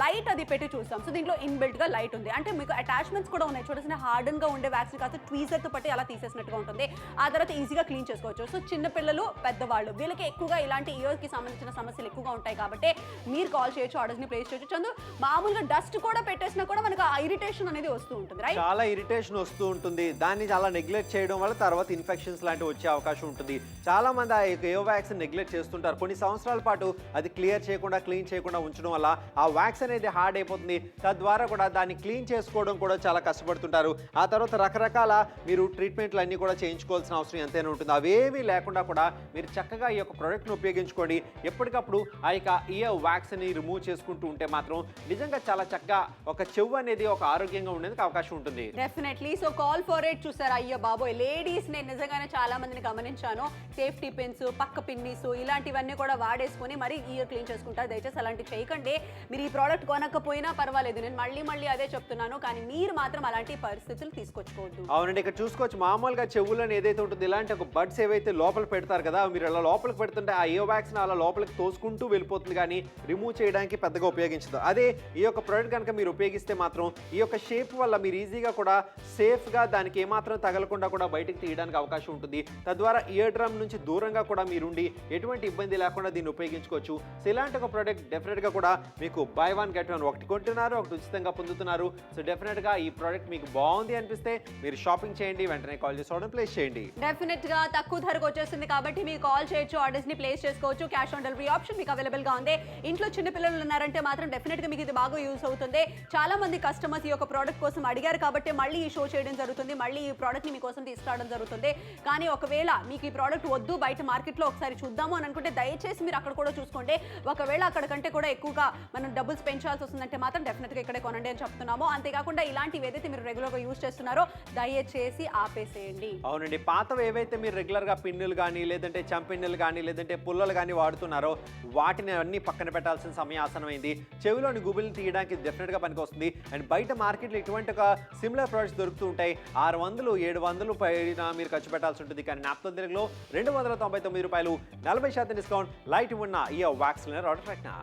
లైట్ అది పెట్టి చూస్తాం. సో దీంట్లో ఇన్బిల్ట్ గా లైట్ ఉంది. అంటే మీకు అటాచ్మెంట్స్ కూడా ఉన్నాయి. చూడాల్సిన హార్డన్ గా ఉండే వ్యాక్స్ కాస్త ట్వీజర్ తో పట్టి అలా తీసేసినట్టుగా ఉంటుంది. ఆ తర్వాత ఈజీగా క్లీన్ చేసుకోవచ్చు. సో చిన్న పిల్లలు, పెద్దవాళ్ళు వీళ్ళకి ఎక్కువగా ఇలాంటి ఇయర్స్ కి సంబంధించిన సమస్యలు ఎక్కువగా ఉంటాయి. కాబట్టి మీరు కాల్ చేయొచ్చు, ఆర్డర్స్ ని ప్లేస్ చేయొచ్చు. చందు, మామూలుగా డస్ట్ కూడా పెట్టేసినా కూడా మనకు ఆ ఇరిటేషన్ అనేది వస్తూ ఉంటుంది, రైట్? చాలా ఇరిటేషన్ వస్తూ ఉంటుంది. దాన్ని చాలా నెగ్లెక్ట్ చేయడం వల్ల తర్వాత ఇన్ఫెక్షన్స్ లాంటివి వచ్చే అవకాశం ఉంటుంది. చాలా మంది ఆ ఇయర్ వ్యాక్స్ నెగ్లెక్ట్ చేస్తుంటారు. కొన్ని సంవత్సరాల పాటు అది క్లియర్ చేయకుండా, క్లీన్ చేయకుండా ఉంచడం వల్ల ఆ వ్యాక్స్ అనేది హార్డ్ అయిపోతుంది. తద్వారా కూడా దాన్ని క్లీన్ చేసుకోవడం కూడా చాలా కష్టపడుతుంటారు. ఆ తర్వాత రకరకాల మీరు ట్రీట్మెంట్లు అన్నీ కూడా చేయించుకోవాల్సిన అవసరం ఎంతైనా ఉంటుంది. అవేమీ లేకుండా కూడా మీరు చక్కగా ఈ యొక్క ప్రోడక్ట్ను ఉపయోగించుకోండి. ఎప్పటికప్పుడు ఆ యొక్క ఇయర్ వ్యాక్స్ని రిమూవ్ చేసుకుంటూ ఉంటే మాత్రం నిజంగా చాలా చక్కగా ఒక చెవు అనేది ఒక ఆరోగ్యంగా ఉండేందుకు అవకాశం ఉంటుంది. Definitely. So call for it. చూసారా, అయ్యో బాబోయ్, లేడీస్ నేను నిజంగానే చాలా మందిని గమనించాను. సేఫ్టీ పిన్స్, పక్క పిన్నీస్ ఇలాంటివన్నీ కూడా వాడేసుకొని మరి ఇయర్ క్లీన్ చేసుకుంటారు. దయచేసి అలాంటివి చేయకండి. మీరు ఈ ప్రోడక్ట్ కొనకపోయినా పర్వాలేదు, నేను మళ్ళీ అదే చెప్తున్నాను. కానీ మీరు మాత్రం అలాంటి పరిస్థితులు తీసుకొచ్చుకోవద్దు. అవునండి, ఇక్కడ చూసుకోవచ్చు. మామూలుగా చెవులను ఏదైతే ఉంటుంది, ఇలాంటి ఒక బడ్స్ ఏవైతే లోపల పెడతారు కదా, మీరు అలా లోపలికి పెడుతుంటే ఆ ఇయర్ వ్యాక్స్ అలా లోపలికి తోసుకుంటూ వెళ్ళిపోతుంది, కానీ రిమూవ్ చేయడానికి పెద్దగా ఉపయోగించదు. అదే ఈ యొక్క ప్రోడక్ట్ కనుక మీరు ఉపయోగిస్తే మాత్రం ఈ యొక్క షేప్ వల్ల మీరు ఈజీగా కూడా సేఫ్గా దానికి ఏమాత్రం తగలకుండా కూడా బయటకు తీయడానికి అవకాశం ఉంటుంది. తద్వారా ఇయర్ డ్రమ్ నుంచి దూరంగా కూడా మీరుండి ఎటువంటి ఇబ్బంది లేకుండా దీన్ని ఉపయోగించుకోవచ్చు. సో ఇలాంటి ఒక ప్రోడక్ట్ డెఫినెట్గా కూడా మీకు బై 1 get 1 ఒకటి కొంటున్నారు, ఒకటి ఉచితంగా పొందుతున్నారు. సో డెఫినెట్గా ఈ ప్రోడక్ట్ మీకు బాగుంది అనిపిస్తే మీరు షాపింగ్ చేయండి, వెంటనే కాల్ చేసి ఆర్డర్ ప్లేస్ చేయండి. డెఫినెట్గా తక్కువ ధరకు వచ్చేస్తుంది కాబట్టి మీరు కాల్ చేయొచ్చు, ఆర్డర్స్ ని ప్లేస్ చేసుకోవచ్చు. క్యాష్ ఆన్ డెలివరీ ఆప్షన్ మీకు అవైలబుల్ గా ఉంది. ఇంట్లో చిన్న పిల్లలు ఉన్నారంటే మాత్రం డెఫినెట్గా మీకు ఇది బాగా యూస్ అవుతుంది. చాలా మంది కస్టమర్స్ ఈ యొక్క ప్రోడక్ట్ కోసం అడిగారు కాబట్టి మళ్ళీ ఈ షో చేయడం జరుగుతుంది, మళ్ళీ ఈ ప్రోడక్ట్ ని మీకోసం తీసుకురావడం జరుగుతుంది. కానీ ఒకవేళ మీకు ఈ ప్రోడక్ట్ వద్దు, బయట మార్కెట్లో ఒకసారి చూద్దాము అని అనుకుంటే దయచేసి మీరు అక్కడ కూడా చూసుకోండి. ఒకవేళ అక్కడ కంటే కూడా ఎక్కువగా మనం డబ్బులు పెంచాల్సి వస్తుందంటే మాత్రం డెఫినెట్గా ఇక్కడే కొనండి అని చెప్తున్నాము. అంతేకాకుండా ఇలాంటివి ఏదైతే మీరు రెగ్యులర్గా యూజ్ చేస్తున్నారో దయచేసి ఆపేసేయండి. అవునండి, పాతవి ఏవైతే మీరు రెగ్యులర్గా పిన్నులు కానీ, లేదంటే చంపిన్నులు కానీ, లేదంటే పుల్లలు కానీ వాడుతున్నారో వాటిని అన్ని పక్కన పెట్టాల్సిన సమయం ఆసనమైంది. చెవిలోని గుబుల్ని తీయడానికి డెఫినెట్గా పనికి వస్తుంది. అండ్ బయట మార్కెట్లో ఇటువంటి ఒక సిమిలర్ ప్రోడక్ట్స్ దొరుకుతూ ఉంటాయి. 600, 700 పైన మీరు ఖర్చు పెట్టాల్సి ఉంటుంది. కానీ నాప్తో తెలుగులో 299 రూపాయలు 40% డిస్కౌంట్ లైట్ ఉన్న ఈ వ్యాక్స్ క్లీనర్ ఆర్డర్ పెట్టినా.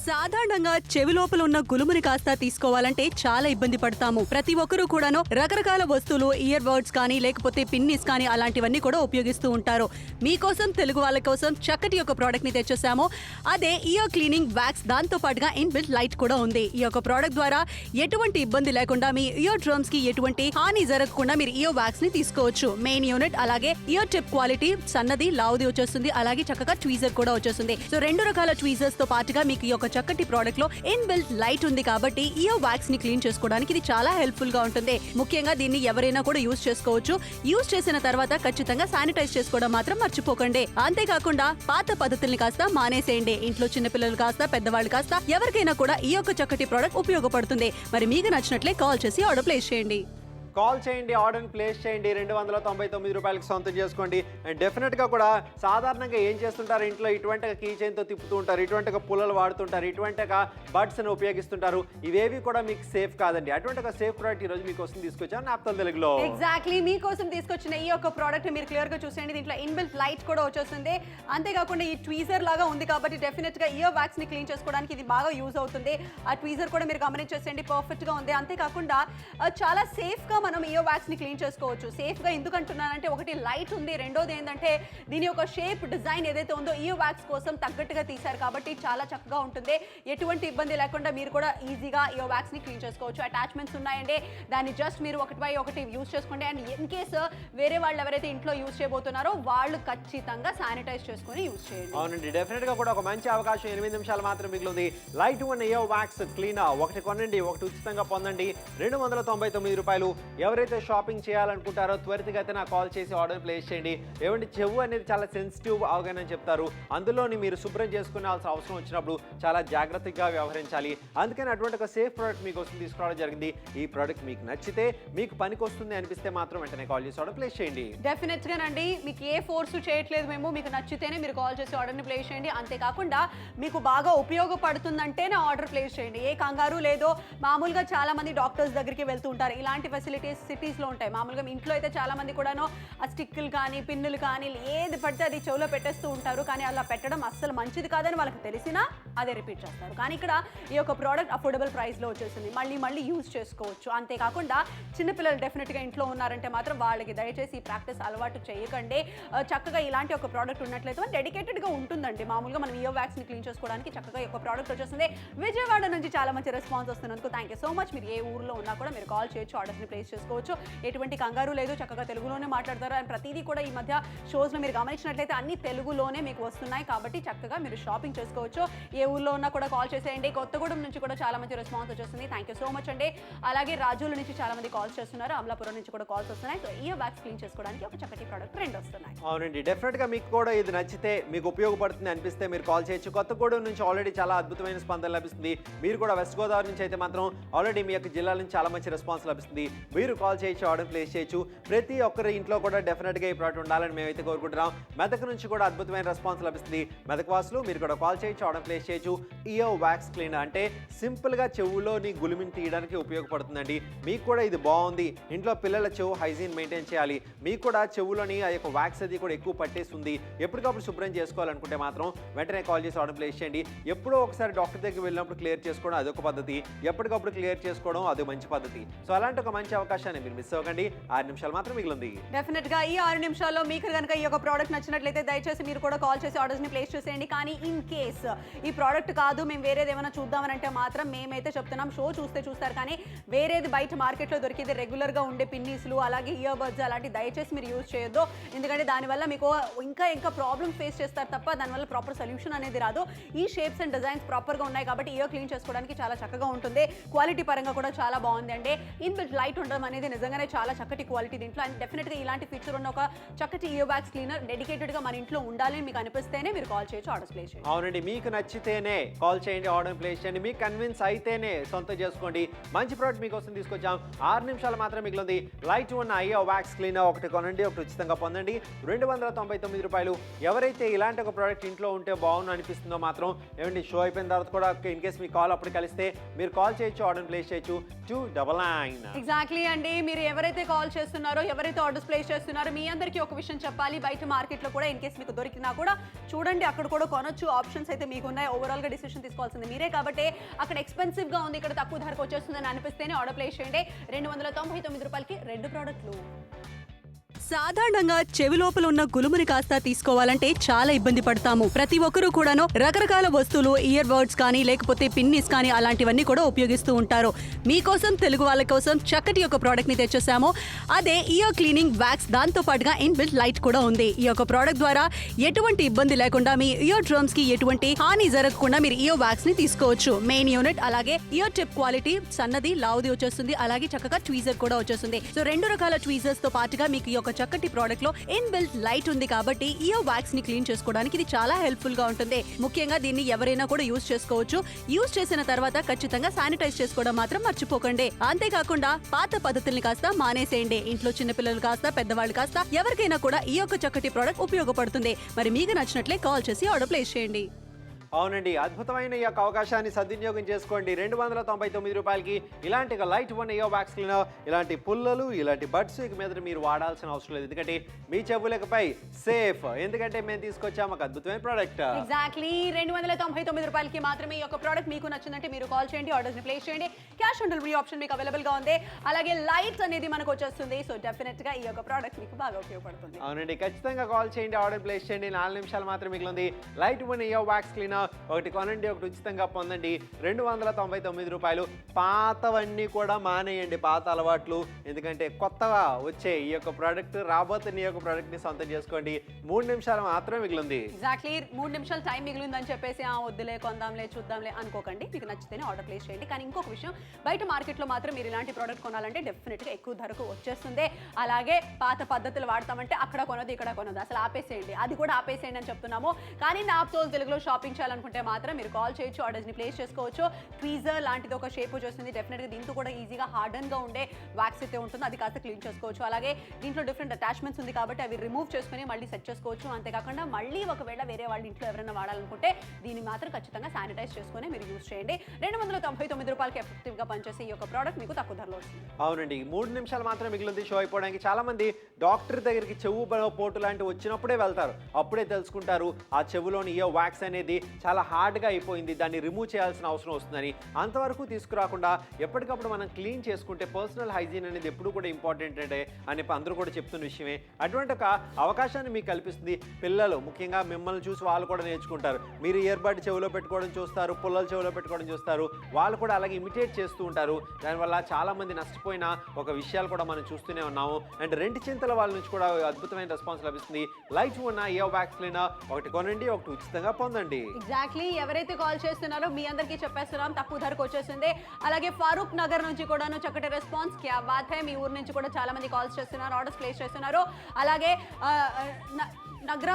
సాధారణంగా చెవి లోపల ఉన్న గులుముని కాస్త తీసుకోవాలంటే చాలా ఇబ్బంది పడతాము. ప్రతి ఒక్కరూ కూడాను రకరకాల వస్తువులు, ఇయర్ బర్డ్స్ కానీ లేకపోతే పిన్నిస్ కానీ అలాంటివన్నీ కూడా ఉపయోగిస్తూ ఉంటారు. మీకోసం, తెలుగు వాళ్ళ కోసం చక్కటి ఒక ప్రోడక్ట్ ని తెచ్చేసాము. అదే ఇయర్ క్లీనింగ్ వ్యాక్స్. దాంతో పాటుగా ఇన్బిల్ట్ లైట్ కూడా ఉంది. ఈ యొక్క ప్రోడక్ట్ ద్వారా ఎటువంటి ఇబ్బంది లేకుండా మీ ఇయర్ డ్రమ్స్ కి ఎటువంటి హాని జరగకుండా మీరు ఇయర్ వ్యాక్స్ ని తీసుకోవచ్చు. మెయిన్ యూనిట్ అలాగే ఇయర్ టిప్ క్వాలిటీ సన్నది, లావుది వచ్చేస్తుంది. అలాగే చక్కగా ట్వీజర్ కూడా వచ్చేస్తుంది. సో 2 రకాల ట్వీజర్స్ తో పాటుగా మీకు ఈ యొక్క చక్కటి ప్రోడక్ట్ లో ఇన్బిల్ట్ లైట్ ఉంది కాబట్టి ఇయర్ వ్యాక్స్ ని క్లీన్ చేసుకోవడానికి ఇది చాలా హెల్ప్ఫుల్ గా ఉంటుంది. ముఖ్యంగా దీన్ని ఎవరైనా కూడా యూజ్ చేసుకోవచ్చు. యూజ్ చేసిన తర్వాత ఖచ్చితంగా శానిటైజ్ చేసుకోవడం మాత్రం మర్చిపోకండి. అంతేకాకుండా పాత పద్ధతుల్ని కాస్త మానేసేయండి. ఇంట్లో చిన్నపిల్లలు కాస్త, పెద్దవాళ్ళు కాస్త ఎవరికైనా కూడా ఈ యొక్క చక్కటి ప్రోడక్ట్ ఉపయోగపడుతుంది. మరి మీకు నచ్చినట్లే కాల్ చేసి ఆర్డర్ ప్లేస్ చేయండి. కాల్ చేయండి, ఆర్డర్ని ప్లేస్ చేయండి, 299 రూపాయలకి సొంతం చేసుకోండి. అండ్ డెఫినెట్గా కూడా సాధారణంగా ఏం చేస్తుంటారు, ఇంట్లో ఇటువంటి కీ చైన్తో తిప్పుతూ ఉంటారు, ఇటువంటి పుల్లలు వాడుతుంటారు, ఇటువంటి బడ్స్ని ఉపయోగిస్తుంటారు. ఇవేవి కూడా మీకు సేఫ్ కాదండి. అటువంటి ఒక సేఫ్ ప్రోడక్ట్ ఈరోజు మీకోసం తీసుకొచ్చాను నాప్తోల్ తెలుగులో. ఎగ్జాక్ట్లీ మీకోసం తీసుకొచ్చిన ఈ యొక్క ప్రోడక్ట్ మీరు క్లియర్ గా చూసేయండి. దీంట్లో ఇన్బిల్ట్ లైట్ కూడా వచ్చేస్తుంది. అంతేకాకుండా ఈ ట్వీజర్ లాగా ఉంది కాబట్టి డెఫినెట్ గా ఇయర్ వ్యాక్స్ ని క్లీన్ చేసుకోవడానికి ఇది బాగా యూజ్ అవుతుంది. ఆ ట్వీజర్ కూడా మీరు గమనించేసేయండి, పర్ఫెక్ట్ గా ఉంది. అంతేకాకుండా చాలా సేఫ్ గా మనం ఇయర్ వ్యాక్స్ ని క్లీన్ చేసుకోవచ్చు. సేఫ్ గా ఎందుకు అంటున్నానంటే, ఒకటి లైట్ ఉంది, రెండోది ఏంటంటే దీని యొక్క షేప్ డిజైన్ ఏదైతే ఉందో ఇయర్ వ్యాక్స్ కోసం తగ్గట్టుగా తీశారు కాబట్టి చాలా చక్కగా ఉంటుంది. ఎటువంటి ఇబ్బంది లేకుండా మీరు కూడా ఈజీగా ఇయర్ వ్యాక్స్ ని క్లీన్ చేసుకోవచ్చు. అటాచ్మెంట్స్ ఉన్నాయండి, దాన్ని జస్ట్ మీరు ఒకటి బై ఒకటి యూజ్ చేసుకోండి. అండ్ ఇన్ కేస్ వేరే వాళ్ళు ఎవరైతే ఇంట్లో యూజ్ చేయబోతున్నారో వాళ్ళు ఖచ్చితంగా శానిటైజ్ చేసుకొని యూజ్ చేయండి. అవునండి, డెఫినెట్ గా కూడా ఒక మంచి అవకాశం. 8 నిమిషాలు మాత్రం మిగిలింది. Light one ear wax cleaner ఒకటి కొనండి, ఒకటి ఉచితంగా పొందండి. 299 రూపాయలు. ఎవరైతే షాపింగ్ చేయాలనుకుంటారో త్వరితగతిన కాల్ చేసి ఆర్డర్ ప్లేస్ చేయండి. ఏమంటే చెవు అనేది చాలా సెన్సిటివ్ అవగానే చెప్తారు, అందులోని మీరు శుభ్రం చేసుకోవాల్సిన అవసరం వచ్చినప్పుడు చాలా జాగ్రత్తగా వ్యవహరించాలి. అందుకని అటువంటి ఒక సేఫ్ ప్రోడక్ట్ మీకోసం తీసుకురావడం జరిగింది. ఈ ప్రోడక్ట్ మీకు నచ్చితే, మీకు పనికి వస్తుంది అనిపిస్తే మాత్రం వెంటనే కాల్ చేసి ఆర్డర్ ప్లేస్ చేయండి. డెఫినెట్ గానండి, మీకు ఏ ఫోర్స్ చేయట్లేదు మేము. మీకు నచ్చితేనే మీరు కాల్ చేసి ఆర్డర్ని ప్లేస్ చేయండి. అంతేకాకుండా మీకు బాగా ఉపయోగపడుతుందంటేనే ఆర్డర్ ప్లేస్ చేయండి. ఏ కంగారు లేదో. మామూలుగా చాలా మంది డాక్టర్స్ దగ్గరికి వెళ్తూ ఉంటారు. ఇలాంటి ఫెసిలిటీస్ సిటీస్లో ఉంటాయి. మామూలుగా ఇంట్లో అయితే చాలా మంది కూడాను ఆ స్టిక్కులు కానీ పిన్నులు కానీ ఏది పడితే అది చెవులో పెట్టేస్తూ ఉంటారు. కానీ అలా పెట్టడం అస్సలు మంచిది కాదని వాళ్ళకి తెలిసినా అదే రిపీట్ చేస్తారు. కానీ ఇక్కడ ఈ యొక్క ప్రోడక్ట్ అఫోర్డబుల్ ప్రైస్లో వచ్చేసింది. మళ్ళీ యూజ్ చేసుకోవచ్చు. అంతేకాకుండా చిన్నపిల్లలు డెఫినెట్గా ఇంట్లో ఉన్నారంటే మాత్రం వాళ్ళకి దయచేసి ఈ ప్రాక్టీస్ అలవాటు చేయకండి. చక్కగా ఇలాంటి ఒక ప్రోడక్ట్ ఉన్నట్లయితే డెడికేటెడ్గా ఉంటుందండి. మామూలుగా మనం ఇయర్ వ్యాక్స్ని క్లీన్ చేసుకోవడానికి చక్కగా ఈ యొక్క ప్రోడక్ట్ వచ్చేస్తుంది. విజయవాడ నుంచి చాలా మంచి రెస్పాన్స్ వస్తున్నందుకు థ్యాంక్ యూ సో మచ్. మీరు ఏ ఊర్లో ఉన్నా కూడా మీరు కాల్ చేయొచ్చు, ఆర్డర్స్ని ప్లేస్ చేసుకోవచ్చు. ఎటువంటి కంగారు లేదు, చక్కగా తెలుగులోనే మాట్లాడతారు. అండ్ ప్రతిదీ కూడా ఈ మధ్య షోస్లో మీరు గమనించినట్లయితే అన్ని తెలుగులోనే మీకు వస్తున్నాయి కాబట్టి చక్కగా మీరు షాపింగ్ చేసుకోవచ్చు. ఏ ఊర్లో ఉన్నా కూడా కాల్ చేసేయండి. కొత్తగూడెం నుంచి కూడా చాలా మంచి రెస్పాన్స్ వచ్చేస్తుంది. థ్యాంక్ యూ సో మచ్ అండి. అలాగే రాజుల నుంచి చాలా మంది కాల్స్ చేస్తున్నారు, అమలాపురం నుంచి కూడా కాల్స్ వస్తున్నాయి. సో ఇయర్ వ్యాక్స్ క్లీన్ చేసుకోవడానికి ఒక చక్కటి ప్రోడక్ట్ రెండు వస్తున్నాయి. అవునండి, డెఫినెట్ గా మీకు కూడా ఇది నచ్చితే, మీకు ఉపయోగపడుతుంది అనిపిస్తే మీరు కాల్ చేయొచ్చు. కొత్తగూడెం నుంచి ఆల్రెడీ చాలా అద్భుతమైన స్పందన లభిస్తుంది. మీరు కూడా వెస్ట్ గోదావరి నుంచి అయితే మాత్రం ఆల్రెడీ మీ యొక్క జిల్లా నుంచి చాలా మంచి రెస్పాన్స్ లభిస్తుంది. మీరు కాల్ చేయొచ్చు, ఆర్డర్ ప్లేస్ చేయొచ్చు. ప్రతి ఒక్కరి ఇంట్లో కూడా డెఫినెట్ గా ఈ ప్రోడక్ట్ ఉండాలని మేమైతే కోరుకుంటున్నాం. మెదక్ నుంచి కూడా అద్భుతమైన రెస్పాన్స్ లభిస్తుంది. మెదక్ వాసులు మీరు కూడా కాల్ చేయొచ్చు, ఆర్డర్ ప్లేస్ చేయొచ్చు. ఇయర్ వ్యాక్స్ క్లీనర్ అంటే సింపుల్ గా చెవులోని గులిమిని తీయడానికి ఉపయోగపడుతుందండి. మీకు కూడా ఇది బాగుంది. ఇంట్లో పిల్లల చెవు హైజీన్ మెయింటైన్ చేయాలి, మీకు కూడా చెవులోని ఆ యొక్క వ్యాక్స్ అది కూడా ఎక్కువ పట్టేస్తుంది, ఎప్పటికప్పుడు శుభ్రం చేసుకోవాలనుకుంటే మాత్రం వెంటనే కాల్ చేసి ఆర్డర్ ప్లేస్ చేయండి. ఎప్పుడో ఒకసారి డాక్టర్ దగ్గరికి వెళ్ళినప్పుడు క్లియర్ చేసుకోవడం అదొక పద్ధతి, ఎప్పటికప్పుడు క్లియర్ చేసుకోవడం అదో మంచి పద్ధతి. సో అలాంటి ఒక మంచి అవకాశాన్ని మీరు మిస్ అవ్వకండి. 6 నిమిషాలు మాత్రం మిగిలింది. డెఫినెట్ గా ఈ 6 నిమిషాల్లో మీకు కనుక ఈ యొక్క ప్రోడక్ట్ నచ్చినట్లయితే దయచేసి మీరు కూడా కాల్ చేసి ఆర్డర్స్ ని ప్లేస్ చేసేయండి. కానీ ఇన్ కేస్ ఈ ప్రోడక్ట్ కాదు, మేము వేరేది ఏమైనా చూద్దామని అంటే మాత్రం మేమైతే చెప్తున్నాం, షో చూస్తే చూస్తారు కానీ వేరేది బయట మార్కెట్లో దొరికేది రెగ్యులర్ గా ఉండే పిన్నీస్లు అలాగే ఇయర్ బడ్స్ అలాంటి దయచేసి మీరు యూజ్ చేయొద్దు. ఎందుకంటే దానివల్ల మీకు ఇంకా ప్రాబ్లమ్ ఫేస్ చేస్తారు తప్ప దానివల్ల ప్రాపర్ సొల్యూషన్ అనేది రాదు. ఈ షేప్స్ అండ్ డిజైన్స్ ప్రాపర్గా ఉన్నాయి కాబట్టి ఇయర్ క్లీన్ చేసుకోవడానికి చాలా చక్కగా ఉంటుంది. క్వాలిటీ పరంగా కూడా చాలా బాగుంది అండి. ఇన్బిల్ట్ లైట్ ఉండడం అనేది నిజంగానే చాలా చక్కటి క్వాలిటీ దీంట్లో. అండ్ డెఫినెట్గా ఇలాంటి ఫీచర్ ఉన్న ఒక చక్కటి ఇయర్ వ్యాక్స్ క్లీనర్ డెడికేటెడ్గా మన ఇంట్లో ఉండాలని మీకు అనిపిస్తేనే మీరు కాల్ చేయొచ్చు, ఆర్డర్స్ ప్లేస్ చేయండి. అవునండి, మీకు నచ్చితేనే కాల్ చేయండి, ఆర్డర్ ప్లేస్ చేయండి. మీకు కన్విన్స్ అయితేనే సొంతం చేసుకోండి. మంచి ప్రోడక్ట్ మీకోసం తీసుకొచ్చాం. 6 నిమిషాలు మాత్రం మిగిలింది. లైట్ ఉన్న ఇయర్ వ్యాక్స్ క్లీనర్ ఒకటి కొనండి, ఒకటి ఉచితంగా పొందండి. 299 రూపాయలు. ఎవరైతే ఇలాంటి ఒక ప్రోడక్ట్ ఇంట్లో ఉంటే బాగుంది అనిపిస్తుందో మాత్రం ఏమండి, షో అయిపోయిన తర్వాత కూడా ఇన్ కేస్ మీ కాల్ అప్పుడు కలిస్తే మీరు కాల్ చేయొచ్చు, ఆర్డర్ ప్లేస్ చేయొచ్చు. 299. ఎగ్జాక్ట్లీ అండి. మీరు ఎవరైతే కాల్ చేస్తున్నారో, ఎవరైతే ఆర్డర్స్ ప్లేస్ చేస్తున్నారో మీ అందరికీ ఒక విషయం చెప్పాలి. బయట మార్కెట్లో కూడా ఇన్ కేస్ మీకు దొరికినా కూడా చూడండి, అక్కడ కూడా కొనొచ్చు. ఆప్షన్స్ అయితే మీకు ఉన్నాయి. ఓవరాల్గా డిసిషన్ తీసుకోవాల్సింది మీరే కాబట్టి అక్కడ ఎక్స్పెన్సివ్గా ఉంది, ఇక్కడ తక్కువ ధరకు వచ్చేస్తుందని అనిపిస్తేనే ఆర్డర్ ప్లేస్ చేయండి. 299 రూపాయలకి 2 ప్రోడక్ట్లు. సాధారణంగా చెవి లోపల ఉన్న గులుముని కాస్త తీసుకోవాలంటే చాలా ఇబ్బంది పడతాము. ప్రతి ఒక్కరూ కూడాను రకరకాల వస్తువులు, ఇయర్ బడ్స్ కానీ లేకపోతే పిన్నిస్ కానీ అలాంటివన్నీ కూడా ఉపయోగిస్తూ ఉంటారు. మీకోసం, తెలుగు వాళ్ళ కోసం చక్కటి ఒక ప్రోడక్ట్ ని తెచ్చేసాము. అదే ఇయర్ క్లీనింగ్ వ్యాక్స్. దాంతో పాటుగా ఇన్బిల్ట్ లైట్ కూడా ఉంది. ఈ యొక్క ప్రోడక్ట్ ద్వారా ఎటువంటి ఇబ్బంది లేకుండా మీ ఇయర్ డ్రమ్స్ కి ఎటువంటి హాని జరగకుండా మీరు ఇయర్ వ్యాక్స్ ని తీసుకోవచ్చు. మెయిన్ యూనిట్ అలాగే ఇయర్ టిప్ క్వాలిటీ సన్నది లావుది వచ్చేస్తుంది. అలాగే చక్కగా ట్వీజర్ కూడా వచ్చేస్తుంది. సో 2 రకాల ట్వీజర్స్ తో పాటుగా మీకు ఈ యొక్క చక్కటి ప్రోడక్ట్ లో ఇన్బిల్ట్ లైట్ ఉంది కాబట్టి ఇయర్ వాక్స్ ని క్లీన్ చేసుకోవడానికి ఇది చాలా హెల్ప్ఫుల్ గా ఉంటుంది. ముఖ్యంగా దీన్ని ఎవరైనా కూడా యూజ్ చేసుకోవచ్చు. యూజ్ చేసిన తర్వాత ఖచ్చితంగా శానిటైజ్ చేసుకోవడం మాత్రం మర్చిపోకండి. అంతేకాకుండా పాత పద్ధతుల్ని కాస్త మానేసేయండి. ఇంట్లో చిన్న పిల్లలు కాస్త పెద్దవాళ్ళు కాస్త ఎవరికైనా కూడా ఈ యొక్క చక్కటి ప్రోడక్ట్ ఉపయోగపడుతుంది. మరి మీకు నచ్చినట్లే కాల్ చేసి ఆర్డర్ ప్లేస్ చేయండి. అవునండి, అద్భుతమైన ఈ యొక్క అవకాశాన్ని సద్వినియోగం చేసుకోండి. 299 రూపాయలకి ఇలాంటి light one ear wax cleaner, ఇలాంటి పుల్లలు, ఇలాంటి బడ్స్ ఇక మీద మీరు వాడాల్సిన అవసరం లేదు. ఎందుకంటే మీ చెవులకపై సేఫ్, ఎందుకంటే మేము తీసుకొచ్చాము ఒక అద్భుతమైన ప్రోడక్ట్. ఎగ్జాక్ట్లీ 299 రూపాయలకి మాత్రమే ఈ యొక్క ప్రోడక్ట్ మీకు నచ్చిందంటే మీరు కాల్ చేయండి, ఆర్డర్స్ ని ప్లేస్ చేయండి. క్యాష్ ఆన్ డెలివరీ ఆప్షన్ మీకు అవైలబుల్ గా ఉంది. అలాగే లైట్ అనేది మనకు వచ్చేస్తుంది. సో డెఫినెట్ గా ఈ యొక్క ప్రోడక్ట్ మీకు బాగా ఉపయోగపడుతుంది. అవునండి, ఖచ్చితంగా కాల్ చేయండి, ఆర్డర్ ప్లేస్ చేయండి. 4 నిమిషాలు మాత్రం మిగిలింది. Light one ear wax cleaner ఒకటి కొనండి, ఒకటి ఉచితంగా పొందండి. 299 రూపాయలు. పాతవన్నీ కూడా మానేయండి, పాత అలవాట్లు. ఎందుకంటే కొత్తగా వచ్చే ఈ యొక్క ప్రోడక్ట్, రాబోతున్న ఈ యొక్క ప్రోడక్ట్ ని సొంతం చేసుకోండి. 3 నిమిషాలు మాత్రమే మిగిలింది. ఎగ్జాక్ట్లీ 3 నిమిషాలు టైం మిగిలిందని చెప్పేసి వద్దులే కొందాంలే చూద్దాంలే అనుకోకండి. మీకు నచ్చితేనే ఆర్డర్ ప్లేస్ చేయండి. కానీ ఇంకొక విషయం, బయట మార్కెట్లో మాత్రం మీరు ఇలాంటి ప్రోడక్ట్ కొనాలంటే డెఫినెట్గా ఎక్కువ ధరకు వచ్చేస్తుంది. అలాగే పాత పద్ధతులు వాడతామంటే అక్కడ కొనదు ఇక్కడ కొనదు, అసలు ఆపేసేయండి. అది కూడా ఆపేసేయండి అని చెప్తున్నాము. కానీ నాప్తోల్ తెలుగులో షాపింగ్ చేయాలనుకుంటే మాత్రం మీరు కాల్ చేయొచ్చు, ఆర్డర్స్ ని ప్లేస్ చేసుకోవచ్చు. ట్వీజర్ లాంటిది ఒక షేప్ వచ్చేస్తుంది. డెఫినెట్గా దీంతో కూడా ఈజీగా హార్డన్ గా ఉండే వ్యాక్స్ అయితే ఉంటుంది, అది కాస్త క్లీన్ చేసుకోవచ్చు. అలాగే దీంట్లో డిఫరెంట్ అటాచ్మెంట్స్ ఉంది కాబట్టి అవి రిమూవ్ చేసుకుని మళ్ళీ సెట్ చేసుకోవచ్చు. అంతేకాకుండా మళ్ళీ ఒకవేళ వేరే వాళ్ళ ఇంట్లో ఎవరైనా వాడాలనుకుంటే దీన్ని మాత్రం ఖచ్చితంగా శానిటైజ్ చేసుకుని మీరు యూజ్ చేయండి. 299 రూపాయలకి ఎఫెక్టివ్ గా పనిచేసే ఈ యొక్క ప్రోడక్ట్ మీకు తక్కువ ధరలో వస్తుంది. అవునండి, 3 నిమిషాలు మాత్రం మిగిలింది షో అయిపోవడానికి. చాలా మంది డాక్టర్ దగ్గరికి చెవు పోటు లాంటివి వచ్చినప్పుడే వెళ్తారు, అప్పుడే తెలుసుకుంటారు ఆ చెవులోని ఇయర్ వ్యాక్స్ అనేది చాలా హార్డ్గా అయిపోయింది, దాన్ని రిమూవ్ చేయాల్సిన అవసరం వస్తుందని. అంతవరకు తీసుకురాకుండా ఎప్పటికప్పుడు మనం క్లీన్ చేసుకుంటే పర్సనల్ హైజీన్ అనేది ఎప్పుడు కూడా ఇంపార్టెంట్ అని అందరూ కూడా చెప్తున్న విషయమే. అటువంటి ఒక అవకాశాన్ని మీకు కల్పిస్తుంది. పిల్లలు ముఖ్యంగా మిమ్మల్ని చూసి వాళ్ళు కూడా నేర్చుకుంటారు. మీరు ఇయర్ బడ్ చెవిలో పెట్టుకోవడం చూస్తారు, పుల్లలు చెవిలో పెట్టుకోవడం చూస్తారు, వాళ్ళు కూడా అలాగే ఇమిటేట్ చేస్తూ ఉంటారు. దానివల్ల చాలా మంది నష్టపోయిన ఒక విషయాలు కూడా మనం చూస్తూనే ఉన్నాము. అండ్ 2 చింతల వాళ్ళ నుంచి కూడా అద్భుతమైన రెస్పాన్స్ లభిస్తుంది. లైట్ ఉన్న ఇయర్ వ్యాక్స్ క్లీనర్ ఒకటి కొనండి, ఒకటి ఉచితంగా పొందండి. ఎగ్జాక్ట్లీ ఎవరైతే కాల్ చేస్తున్నారో మీ అందరికీ చెప్పేస్తున్నాం, తక్కువ ధరకు వచ్చేసింది. అలాగే ఫారూక్ నగర్ నుంచి కూడా చక్కటి రెస్పాన్స్, క్యా బాత్ హై. మీ ఊరు నుంచి కూడా చాలా మంది కాల్స్ చేస్తున్నారు, ఆర్డర్స్ ప్లేస్ చేస్తున్నారు. అలాగే నగరా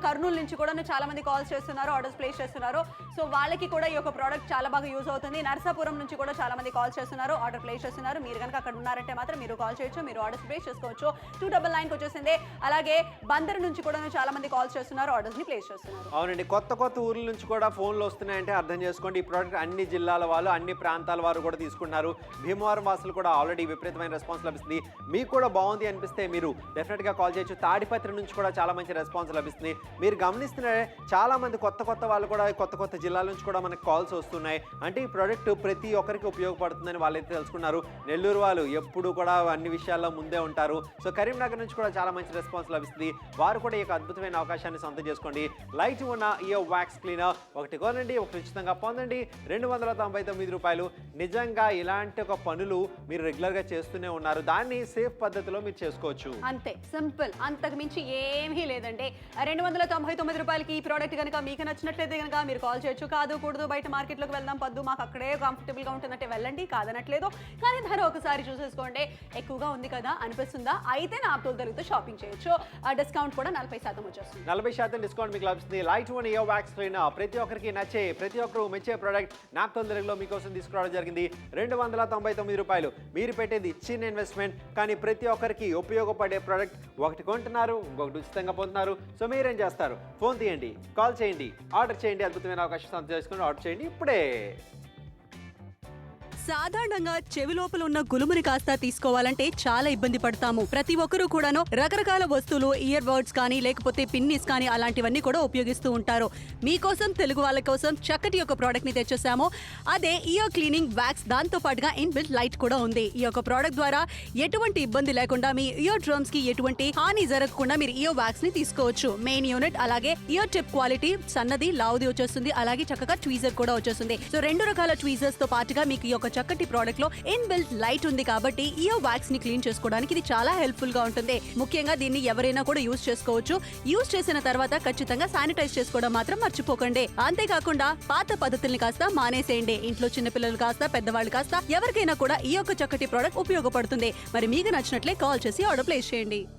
కర్నూలు నుంచి కూడా చాలా మంది కాల్స్ చేస్తున్నారు, ఆర్డర్స్ ప్లేస్ చేస్తున్నారు. సో వాళ్ళకి కూడా ఈ యొక్క ప్రోడక్ట్ చాలా బాగా యూజ్ అవుతుంది. నర్సాపురం నుంచి కూడా చాలా మంది కాల్స్ చేస్తున్నారు, ఆర్డర్ ప్లేస్ చేస్తున్నారు. మీరు కనుక అక్కడ ఉన్నారంటే మాత్రం మీరు కాల్ చేయొచ్చు, మీరు ఆర్డర్స్ ప్లేస్ చేసుకోవచ్చు. 299కి వచ్చేసింది. అలాగే బందర్ నుంచి కూడా చాలా మంది కాల్స్ చేస్తున్నారు, ఆర్డర్స్ ని ప్లేస్ చేస్తున్నారు. అవునండి, కొత్త ఊర్ల నుంచి కూడా ఫోన్లు వస్తున్నాయంటే అర్థం చేసుకోండి, ఈ ప్రోడక్ట్ అన్ని జిల్లాల వాళ్ళు, అన్ని ప్రాంతాల వారు కూడా తీసుకున్నారు. భీమవరం వాసులు కూడా ఆల్రెడీ విపరీతమైన రెస్పాన్స్ లభిస్తుంది. మీకు కూడా బాగుంది అనిపిస్తే మీరు డెఫినెట్గా కాల్ చేయొచ్చు. తాడిపత్రి నుంచి కూడా చాలా మంచి రెస్పాన్స్ లభిస్తుంది. మీరు గమనిస్తున్న చాలా మంది కొత్త వాళ్ళు కూడా కొత్త జిల్లాల నుంచి కూడా మనకు కాల్స్ వస్తున్నాయి. అంటే ఈ ప్రోడక్ట్ ప్రతి ఒక్కరికి ఉపయోగపడుతుందని వాళ్ళైతే తెలుసుకున్నారు. నెల్లూరు వాళ్ళు ఎప్పుడు కూడా అన్ని విషయాల్లో ముందే ఉంటారు. సో కరీంనగర్ నుంచి కూడా చాలా మంచి రెస్పాన్స్ లభిస్తుంది. వారు కూడా ఈ అద్భుతమైన అవకాశాన్ని సొంతం చేసుకోండి. లైట్ ఉన్న ఇయర్ వ్యాక్స్ క్లీనర్ ఒకటి కొనండి, ఒకటి ఉచితంగా పొందండి. 299 రూపాయలు. నిజంగా ఇలాంటి ఒక పనులు మీరు రెగ్యులర్గా చేస్తూనే ఉన్నారు, దాన్ని సేఫ్ పద్ధతిలో మీరు చేసుకోవచ్చు. అంతే సింపుల్, అంతకు మించి ఏమీ లేదండి. 299 రూపాయలకి ఈ ప్రోడక్ట్ కనుక మీకు నచ్చినట్లయితే కనుక మీరు కాల్ చేయొచ్చు. కాదు కూడదు బయట మార్కెట్లోకి వెళ్దాం, పద్దు మాకు అక్కడే కంఫర్టబుల్గా ఉంటుందంటే వెళ్ళండి, కాదనట్లేదు. కానీ ధర ఒకసారి చూసేసుకోండి, ఎక్కువగా ఉంది కదా అనిపిస్తుందా? అయితే నాప్తోల్ తెలుగుతో షాపింగ్ చేయొచ్చు. ఆ డిస్కౌంట్ కూడా 40% వచ్చేస్తుంది. 40% డిస్కౌంట్ మీకు లభిస్తుంది. Light one ear wax cleaner ప్రతి ఒక్కరికి నచ్చే, ప్రతి ఒక్కరు మెచ్చే ప్రోడక్ట్ నాప్తోల్ తెలుగులో మీకోసం తీసుకురావడం జరిగింది. 299 రూపాయలు. మీరు పెట్టేది చిన్న ఇన్వెస్ట్మెంట్, కానీ ప్రతి ఒక్కరికి ఉపయోగపడే ప్రోడక్ట్. ఒకటి కొంటున్నారు, ఇంకొకటి ఉచితంగా పొందుతున్నారు. సో మీరేం చేస్తారు? ఫోన్ తీయండి, కాల్ చేయండి, ఆర్డర్ చేయండి. అద్భుతమైన అవకాశం సొంతం చేసుకుని ఆర్డర్ చేయండి ఇప్పుడే. సాధారణంగా చెవి లోపల ఉన్న గులుముని కాస్త తీసుకోవాలంటే చాలా ఇబ్బంది పడతాము. ప్రతి ఒక్కరూ కూడాను రకరకాల వస్తువులు, ఇయర్ బర్డ్స్ కానీ లేకపోతే పిన్నిస్ కానీ అలాంటివన్నీ కూడా ఉపయోగిస్తూ ఉంటారు. మీకోసం, తెలుగు వాళ్ళ కోసం చక్కటి ఒక ప్రోడక్ట్ ని తెచ్చేసాము. అదే ఇయర్ క్లీనింగ్ వ్యాక్స్. దాంతో పాటుగా ఇన్బిల్ట్ లైట్ కూడా ఉంది. ఈ యొక్క ప్రోడక్ట్ ద్వారా ఎటువంటి ఇబ్బంది లేకుండా మీ ఇయర్ డ్రమ్స్ కి ఎటువంటి హాని జరగకుండా మీరు ఇయర్ వ్యాక్స్ ని తీసుకోవచ్చు. మెయిన్ యూనిట్, అలాగే ఇయర్ టిప్ క్వాలిటీ సన్నది, లావుది వచ్చేస్తుంది. అలాగే చక్కగా ట్వీజర్ కూడా వచ్చేస్తుంది. సో 2 రకాల ట్వీజర్స్ తో పాటుగా మీకు ఈ యొక్క చక్కటి ప్రోడక్ట్ లో ఇన్బిల్ట్ లైట్ ఉంది కాబట్టి ఇయర్ వ్యాక్స్ ని క్లీన్ చేసుకోవడానికి ఇది చాలా హెల్ప్ఫుల్ గా ఉంటుంది. ముఖ్యంగా దీన్ని ఎవరైనా కూడా యూజ్ చేసుకోవచ్చు. యూజ్ చేసిన తర్వాత ఖచ్చితంగా శానిటైజ్ చేసుకోవడం మాత్రం మర్చిపోకండి. అంతేకాకుండా పాత పద్ధతుల్ని కాస్త మానేసేయండి. ఇంట్లో చిన్న పిల్లలు కాస్త పెద్దవాళ్ళు కాస్త ఎవరికైనా కూడా ఈ యొక్క చక్కటి ప్రోడక్ట్ ఉపయోగపడుతుంది. మరి మీకు నచ్చినట్లే కాల్ చేసి ఆర్డర్ ప్లేస్ చేయండి.